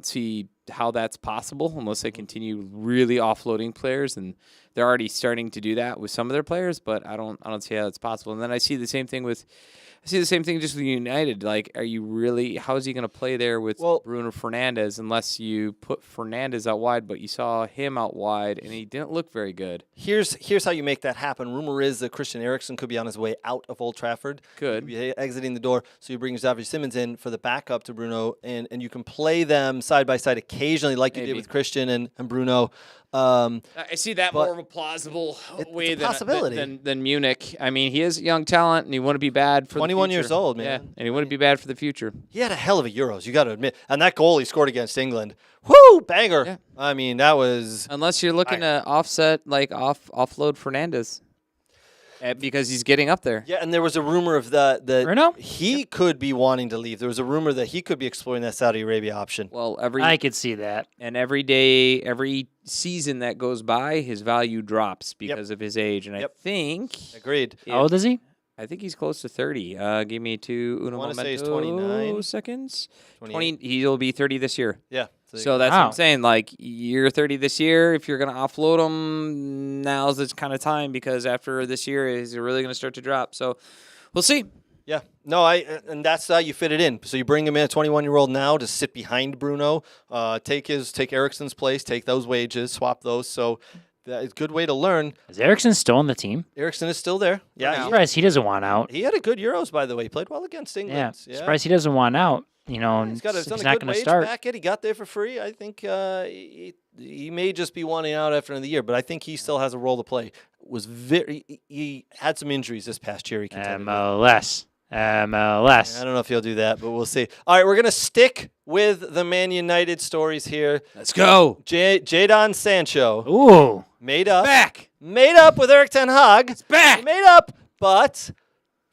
see how that's possible unless they continue really offloading players, and they're already starting to do that with some of their players. But I don't see how that's possible. And then I see the same thing just with United. Like, are you really? How is he going to play there with Bruno Fernandes unless you put Fernandes out wide? But you saw him out wide, and he didn't look very good. Here's how you make that happen. Rumor is that Christian Eriksen could be on his way out of Old Trafford. Could be exiting the door. So you bring Xavi Simons in for the backup to Bruno, and you can play them side by side occasionally, like you did with Christian and Bruno. I see that more of a plausible way than Munich. I mean, he is a young talent, and he wouldn't be bad for 21 the future. years old, man. Yeah, and he wouldn't be bad for the future. He had a hell of a Euros, you got to admit. And that goal he scored against England, whoo, banger. Yeah. I mean, that was... Unless you're looking to offload Fernandes. Because he's getting up there. Yeah, and there was a rumor of that Bruno? he could be wanting to leave. There was a rumor that he could be exploring that Saudi Arabia option. Well, I could see that. And every day, every season that goes by, his value drops because of his age. And I think Agreed. How old is he? I think he's close to 30. Give me I wanna say he's 29. seconds. 28. He'll be 30 this year. Yeah. So that's what I'm saying. Like, you're 30 this year. If you're going to offload him, now's the kind of time because after this year, he's really going to start to drop. So we'll see. Yeah. No, and that's how you fit it in. So you bring him in, a 21-year-old now, to sit behind Bruno, take Eriksen's place, take those wages, swap those. So that's a good way to learn. Is Eriksen still on the team? Eriksen is still there. Yeah. I'm surprised he doesn't want out. He had a good Euros, by the way. He played well against England. Yeah. Surprised he doesn't want out. You know, He's got he's done a not good going to wage start. packet. He got there for free. I think he may just be wanting out after the year, but I think he still has a role to play. He had some injuries this past year. He contended with. MLS. I don't know if he'll do that, but we'll see. All right, we're going to stick with the Man United stories here. Let's go. Jadon Sancho. Ooh. Made up. Back. Made up with Erik ten Hag. It's back. Made up, but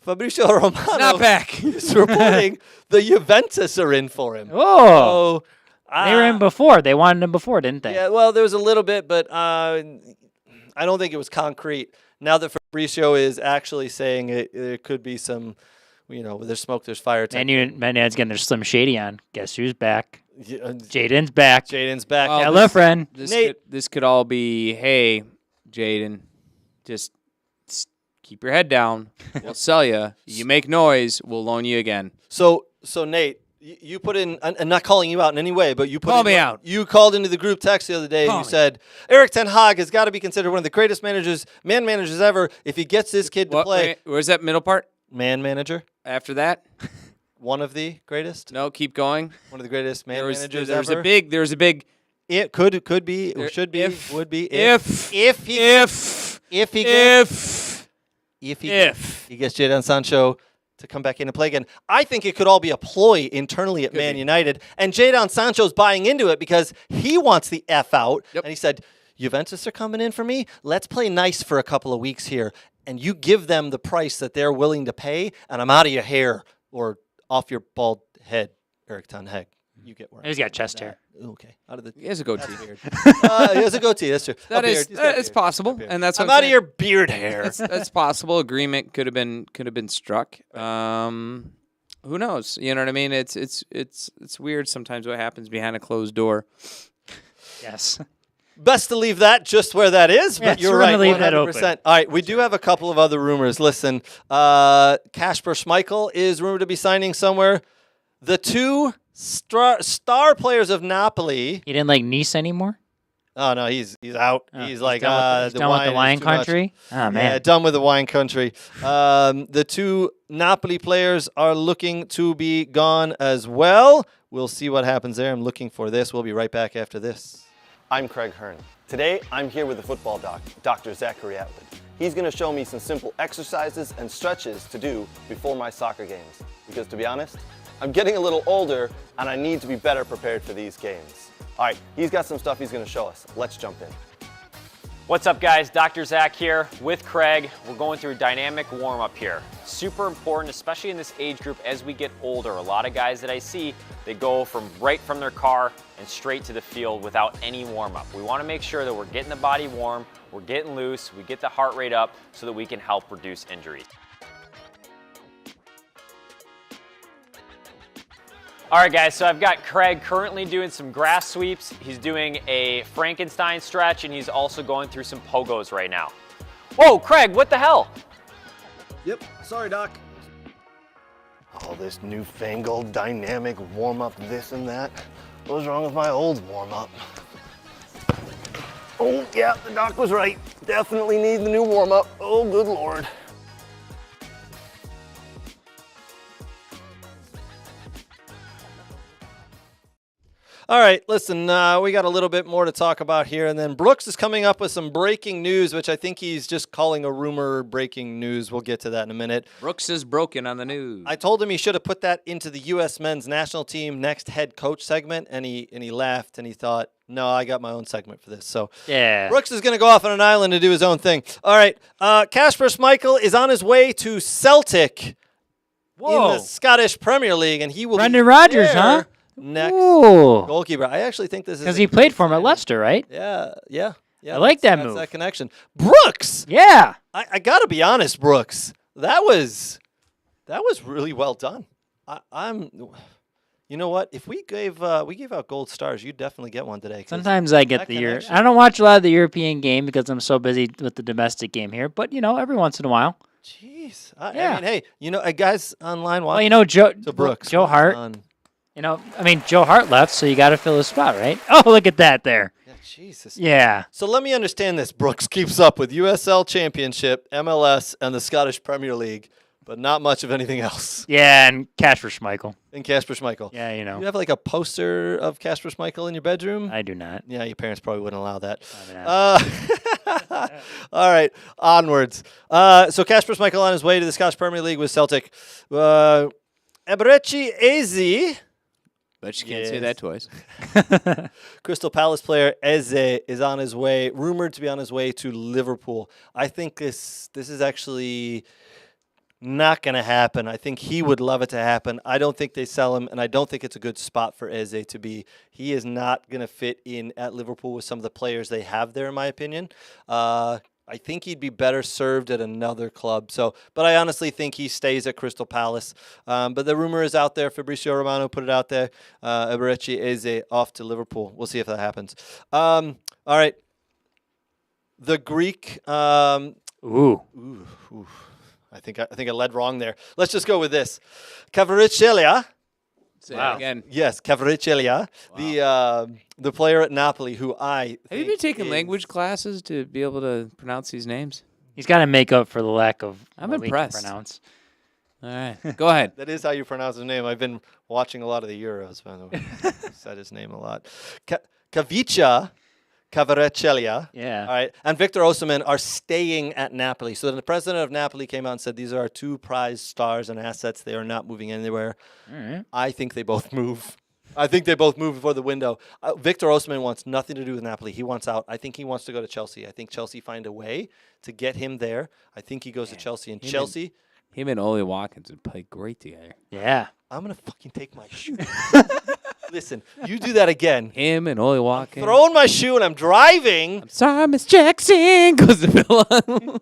Fabrizio Romano Not back. is reporting the Juventus are in for him. Oh. So, They were in before. They wanted him before, didn't they? Yeah, well, there was a little bit, but I don't think it was concrete. Now that Fabrizio is actually saying it, there could be some, there's smoke, there's fire. Man United's getting their Slim Shady on. Guess who's back? Jaden's Jaden's back. back. Well, Hello, friend. This could all be, hey, Jaden, just keep your head down. We'll sell you. You make noise, we'll loan you again. So Nate, you put in, I'm not calling you out in any way, but you Call me out. You called into the group text the other day and you said, Erik ten Hag has got to be considered one of the greatest man managers ever if he gets this kid to play. Wait, where's that middle part? Man manager. After that? One of the greatest. No, keep going. One of the greatest managers there was ever. There was a big. It could be, There- should be, if- would be. if he gets Jadon Sancho to come back in and play again. I think it could all be a ploy internally at Man United, and Jadon Sancho's buying into it because he wants the F out, and he said, Juventus are coming in for me. Let's play nice for a couple of weeks here, and you give them the price that they're willing to pay, and I'm out of your hair or off your bald head, Erik ten Hag. You get where He's got chest hair. Okay, out of the. He has a goatee. He has a goatee. That's true. That A is, beard. He's got a it's beard. possible, and that's I'm what out of saying. your beard hair. That's possible. Agreement could have been struck. Who knows? You know what I mean? It's weird sometimes what happens behind a closed door. Yes. Best to leave that just where that is, but Yes, you're we're right. gonna leave that open. 100%. All right, we do have a couple of other rumors. Listen, Kasper Schmeichel is rumored to be signing somewhere. The two star players of Napoli. He didn't like Nice anymore? Oh no, he's out. He's like done with the wine is too much. country? Oh, man. Yeah, done with the wine country. The two Napoli players are looking to be gone as well. We'll see what happens there. I'm looking for this. We'll be right back after this. I'm Craig Hearn. Today, I'm here with the football doc, Dr. Zachary Atwood. He's going to show me some simple exercises and stretches to do before my soccer games. Because to be honest, I'm getting a little older and I need to be better prepared for these games. All right, he's got some stuff he's going to show us. Let's jump in. What's up, guys? Dr. Zach here with Craig. We're going through a dynamic warm-up here. Super important, especially in this age group as we get older. A lot of guys that I see, they go right from their car and straight to the field without any warm-up. We want to make sure that we're getting the body warm, we're getting loose, we get the heart rate up so that we can help reduce injuries. All right, guys, so I've got Craig currently doing some grass sweeps. He's doing a Frankenstein stretch, and he's also going through some pogos right now. Whoa, Craig, what the hell? Yep. Sorry, Doc. All this newfangled dynamic warm-up, this and that. What was wrong with my old warm-up? Oh, yeah, the doc was right. Definitely need the new warm-up. Oh, good Lord. All right, listen, we got a little bit more to talk about here, and then Brooks is coming up with some breaking news, which I think he's just calling a rumor breaking news. We'll get to that in a minute. Brooks is broken on the news. I told him he should have put that into the U.S. men's national team next head coach segment, and he laughed, and he thought, No, I got my own segment for this. So Yeah. Brooks is going to go off on an island to do his own thing. All right. Kasper Schmeichel is on his way to Celtic in the Scottish Premier League, and he will Brendan be Rodgers, their huh? next Ooh. goalkeeper. I actually think this is Because he played for him at Leicester, right? Yeah. I like that that's move. that connection. Brooks, Yeah. I got to be honest, Brooks. That was really well done. I'm. You know what? If we gave out gold stars, you'd definitely get one today. Sometimes I get that the connection- I don't watch a lot of the European game because I'm so busy with the domestic game here. But every once in a while. Jeez. I Yeah. mean, hey, guys online watching. Well, Joe Brooks. Joe what's Hart. on? Joe Hart left, so you got to fill his spot, right? Oh, look at that there. Yeah, Jesus. Yeah. So let me understand this. Brooks keeps up with USL Championship, MLS, and the Scottish Premier League, but not much of anything else. Yeah, and Kasper Schmeichel. And Kasper Schmeichel. Yeah, You have like a poster of Kasper Schmeichel in your bedroom? I do not. Yeah, your parents probably wouldn't allow that. Probably not. All right, onwards. So Kasper Schmeichel on his way to the Scottish Premier League with Celtic. Eberechi Eze, But you can't say that twice. Crystal Palace player Eze is on his way, rumored to be on his way to Liverpool. I think this is actually not going to happen. I think he would love it to happen. I don't think they sell him, and I don't think it's a good spot for Eze to be. He is not going to fit in at Liverpool with some of the players they have there, in my opinion. I think he'd be better served at another club. But I honestly think he stays at Crystal Palace. But the rumor is out there. Fabrizio Romano put it out there. Eberechi Eze off to Liverpool. We'll see if that happens. All right. The Greek. Ooh. I think I led wrong there. Let's just go with this. Kvaratskhelia. Say it again. Yes, Kvaratskhelia, the player at Napoli, who Have you been taking language classes to be able to pronounce these names? He's got to make up for the lack of I'm what we can impressed. pronounce. All right, go ahead. That is how you pronounce his name. I've been watching a lot of the Euros, by the way. Said his name a lot. Kavica Kvaratskhelia. Yeah. All right. And Victor Osimhen are staying at Napoli. So the president of Napoli came out and said these are our two prized stars and assets. They are not moving anywhere. All right. I think they both move. I think they both move before the window. Victor Osimhen wants nothing to do with Napoli. He wants out. I think he wants to go to Chelsea. I think Chelsea find a way to get him there. I think he goes to Chelsea. And Chelsea... Him and Ole Watkins would play great together. Yeah. I'm going to fucking take my shoe. Listen, you do that again. Him and Ole Watkins. Throwing my shoe and I'm driving. I'm sorry, Miss Jackson. Goes to Villa.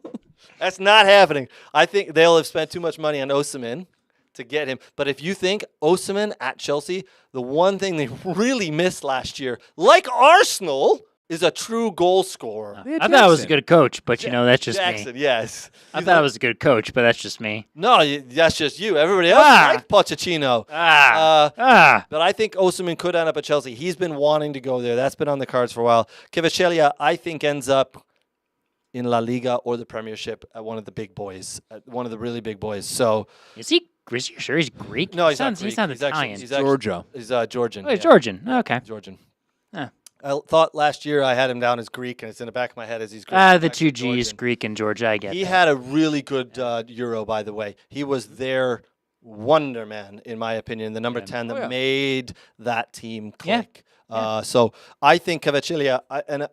That's not happening. I think they'll have spent too much money on Osimhen to get him. But if you think Osimhen at Chelsea, the one thing they really missed last year, like Arsenal, is a true goal scorer. I thought I was a good coach, but that's just Jackson, me. yes. I thought I was a good coach, but that's just me. No, that's just you. Everybody else likes Pochettino. But I think Osimhen could end up at Chelsea. He's been wanting to go there. That's been on the cards for a while. Kvaratskhelia, I think, ends up in La Liga or the Premiership at one of the big boys, at one of the really big boys. So Is you sure he's Greek? no, he's not He Greek. sounds he's Italian. Actually, Georgia. He's Georgian. Oh, he's yeah. Georgian. Okay. Georgian. Yeah. I thought last year I had him down as Greek, and it's in the back of my head as he's Greek. The He's actually two G's, Georgian. Greek and Georgia, I get He that. had a really good Euro, by the way. He was their wonder man, in my opinion, the number 10 that made that team click. So I think Kvaratskhelia, and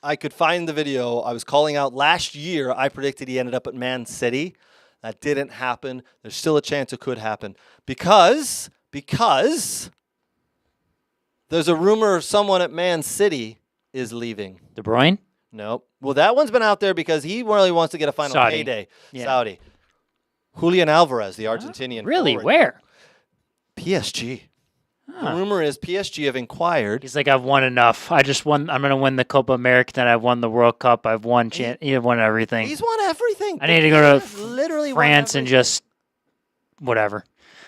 I could find the video. I was calling out last year. I predicted he ended up at Man City. That didn't happen. There's still a chance it could happen because there's a rumor someone at Man City is leaving. De Bruyne? Nope. Well, that one's been out there because he really wants to get a final Saudi. payday. Yeah. Saudi. Julian Alvarez, the Argentinian. Really? forward. Where? PSG. The rumor is PSG have inquired. He's like, I've won enough. I'm going to win the Copa America. Then I've won the World Cup. I've won won everything. He's won everything. I need to go to literally France and just whatever.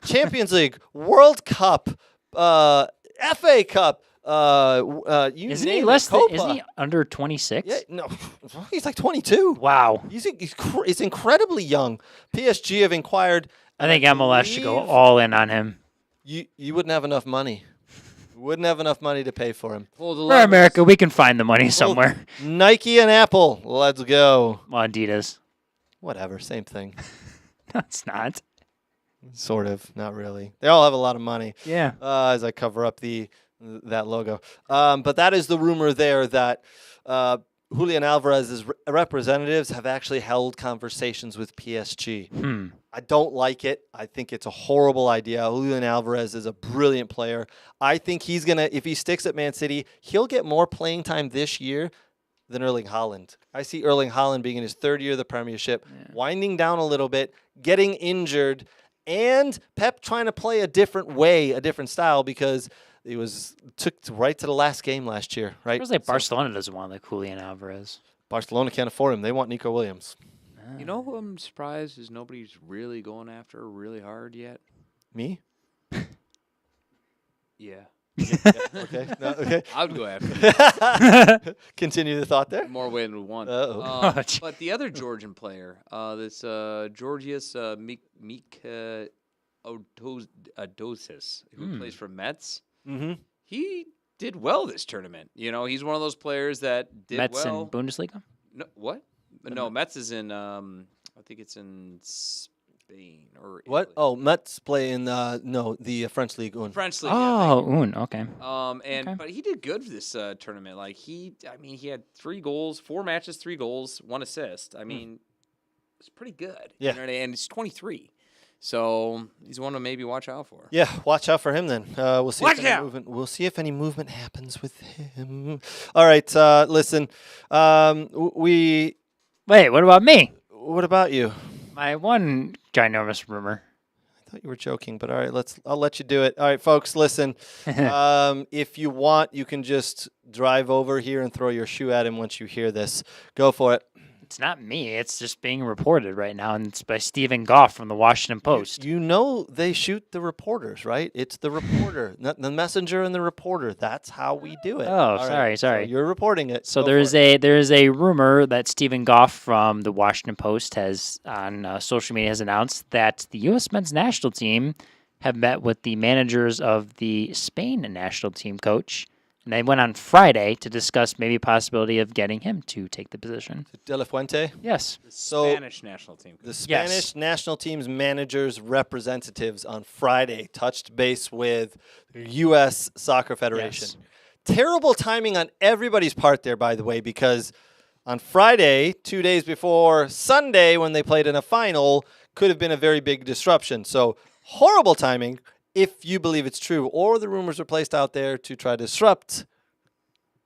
Champions League, World Cup, FA Cup. You Isn't name he it, less than? Copa. Isn't he under 26? Yeah, no, he's like 22. Wow. He's incredibly young. PSG have inquired. I think MLS should go believe all in on him. You wouldn't have enough money. You wouldn't have enough money to pay for him. For America, we can find the money somewhere. Nike and Apple, let's go. Well, Adidas. Whatever, same thing. No, it's not. Sort of, not really. They all have a lot of money. Yeah. As I cover up the that logo. But that is the rumor there that Julian Alvarez's representatives have actually held conversations with PSG. I don't like it. I think it's a horrible idea. Julian Alvarez is a brilliant player. I think he's going to, if he sticks at Man City, he'll get more playing time this year than Erling Haaland. I see Erling Haaland being in his third year of the Premiership, winding down a little bit, getting injured, and Pep trying to play a different way, a different style, because it took right to the last game last year, right? It feels like Barcelona doesn't want like Julian Alvarez. Barcelona can't afford him. They want Nico Williams. You know who I'm surprised is nobody's really going after really hard yet? Me? Yeah. Okay. No, okay. I would go after Continue the thought there. more way than one. Uh-oh. But the other Georgian player, this Georgios Adosis, who plays for Metz, he did well this tournament. You know, he's one of those players that did Mets well. in Bundesliga? No, what? No, Metz is in. I think it's in Spain or What? Italy. Oh, Mets play in the French League. French league. Oh, okay. But he did good for this tournament. Like he had 3 goals, 4 matches, 3 goals, 1 assist. I mean, it's pretty good. Yeah. You know, and he's 23, so he's one to maybe watch out for. Yeah, watch out for him then. We'll see. Watch if any out. movement. We'll see if any movement happens with him. All right. Listen. Wait, what about me? What about you? My one ginormous rumor. I thought you were joking, but all right, I'll let you do it. All right, folks, listen. If you want, you can just drive over here and throw your shoe at him once you hear this. Go for it. It's not me. It's just being reported right now, and it's by Stephen Goff from the Washington Post. You know they shoot the reporters, right? It's the reporter, not the messenger and the reporter. That's how we do it. Oh, All sorry. right, so you're reporting it. So Go there is for it. a rumor that Stephen Goff from the Washington Post has on social media has announced that the U.S. men's national team have met with the managers of the Spain national team coach, and they went on Friday to discuss maybe a possibility of getting him to take the position. De La Fuente. Yes. So Spanish national team. the Spanish national team's managers representatives on Friday touched base with the U.S. Soccer Federation. Yes. Terrible timing on everybody's part there, by the way, because on Friday, 2 days before Sunday, when they played in a final, could have been a very big disruption. So horrible timing, if you believe it's true, or the rumors were placed out there to try to disrupt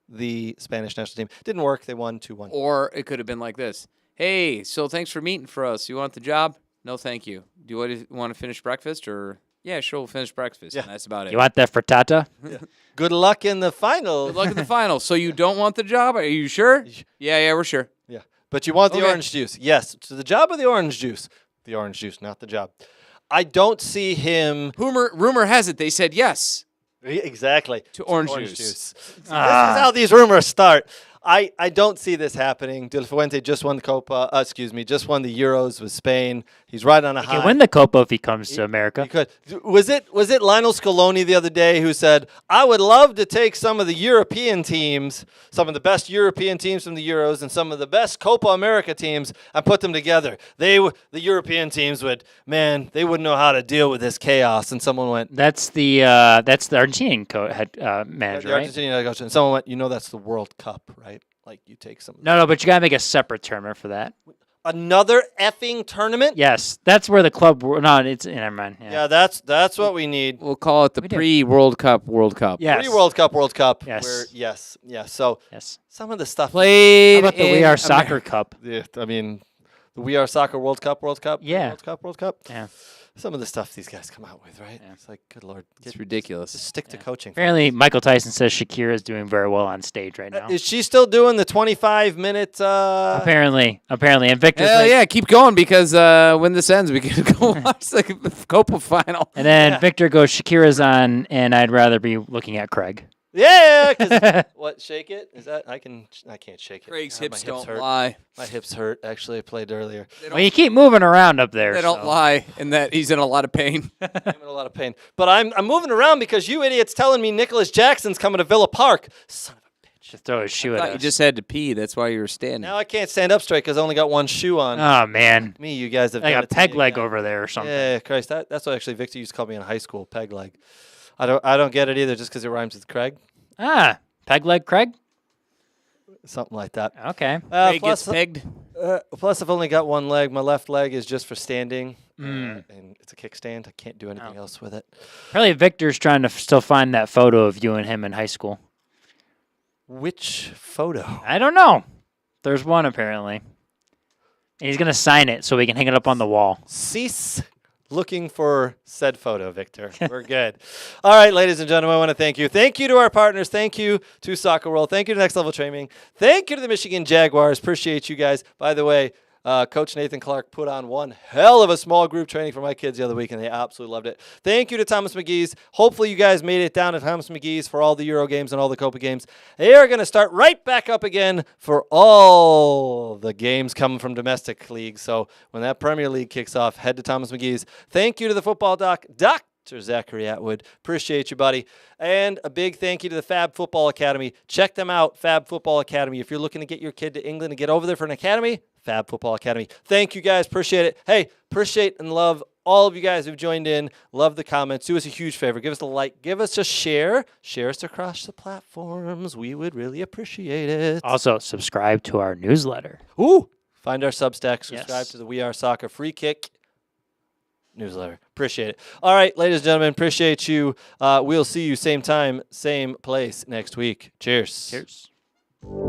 the Spanish national team. Didn't work. They won 2-1. Or it could have been like this. Hey, so thanks for meeting for us. You want the job? No, thank you. Do you want to finish breakfast? Or, yeah, sure, we'll finish breakfast. Yeah. And that's about it. You want that frittata? Good luck in the final. Good luck in the final. So you don't want the job? Are you sure? Yeah, we're sure. Yeah, but you want the Okay. orange juice. Yes, to the job of the orange juice. The orange juice, not the job. I don't see him. Rumor has it they said yes. Exactly. To orange juice. This is how these rumors start. I don't see this happening. De La Fuente just won the just won the Euros with Spain. He's right on a He high. can win the Copa if he comes to America. He could. Was it Lionel Scaloni the other day who said, I would love to take some of the European teams, some of the best European teams from the Euros and some of the best Copa America teams and put them together. The European teams they wouldn't know how to deal with this chaos. And someone went, That's the Argentinian manager, the right? Argentinian coach, and someone went, that's the World Cup, right? Like you take some. No, but you gotta make a separate tournament for that. Another effing tournament? Yes, that's where the club. No, it's never mind. Yeah, that's what we need. We'll call it the pre-World Cup World Cup. Yes. World Cup. Yes. Where, yes. So Yes. some of the stuff. Played How about the We Are Soccer Cup? Yeah, I mean, the We Are Soccer World Cup. Yeah. World Cup. Yeah. Some of the stuff these guys come out with, right? Yeah. It's like, good Lord. It's ridiculous. Just stick to coaching. Apparently, Michael Tyson says Shakira is doing very well on stage right now. Is she still doing the 25-minute? Apparently, and Victor's Hell like, yeah, keep going because when this ends, we can go watch the Copa final. and then Victor goes, Shakira's on, and I'd rather be looking at Craig. Yeah, 'cause what? Shake it? Is that I can't shake it. Craig's God, hips my don't hurt. lie. My hips hurt. Actually, I played earlier. Well, you keep moving around up there. They don't so. lie in that he's in a lot of pain. I'm in a lot of pain. But I'm moving around because you idiots telling me Nicholas Jackson's coming to Villa Park. Son of a bitch. Just throw his shoe I at thought us. you just had to pee. That's why you were standing. Now I can't stand up straight because I only got one shoe on. Oh, man. Me, you guys have Like done a it to peg me leg again. over there or something. Yeah, Christ. That's what actually Victor used to call me in high school, peg leg. I don't get it either just because it rhymes with Craig. Peg leg Craig? Something like that. Okay. Craig gets pegged. Plus, I've only got one leg. My left leg is just for standing, and it's a kickstand. I can't do anything else with it. Probably Victor's trying to still find that photo of you and him in high school. Which photo? I don't know. There's one apparently. And he's going to sign it so we can hang it up on the wall. Cease looking for said photo, Victor. We're good. All right, ladies and gentlemen, I want to thank you. Thank you to our partners. Thank you to Soccer World. Thank you to Next Level Training. Thank you to the Michigan Jaguars. Appreciate you guys. By the way, Coach Nathan Clark put on one hell of a small group training for my kids the other week, and they absolutely loved it. Thank you to Thomas McGee's. Hopefully you guys made it down to Thomas McGee's for all the Euro games and all the Copa games. They are going to start right back up again for all the games coming from domestic leagues. So when that Premier League kicks off, head to Thomas McGee's. Thank you to the football doc, Dr. Zachary Atwood. Appreciate you, buddy. And a big thank you to the Fab Football Academy. Check them out, Fab Football Academy. If you're looking to get your kid to England and get over there for an academy, Fab Football Academy. Thank you, guys. Appreciate it. Hey, appreciate and love all of you guys who've joined in. Love the comments. Do us a huge favor. Give us a like. Give us a share. Share us across the platforms. We would really appreciate it. Also, subscribe to our newsletter. Ooh. Find our Substack. Subscribe Yes. to the We Are Soccer Free Kick newsletter. Appreciate it. All right, ladies and gentlemen, appreciate you. We'll see you same time, same place next week. Cheers. Cheers.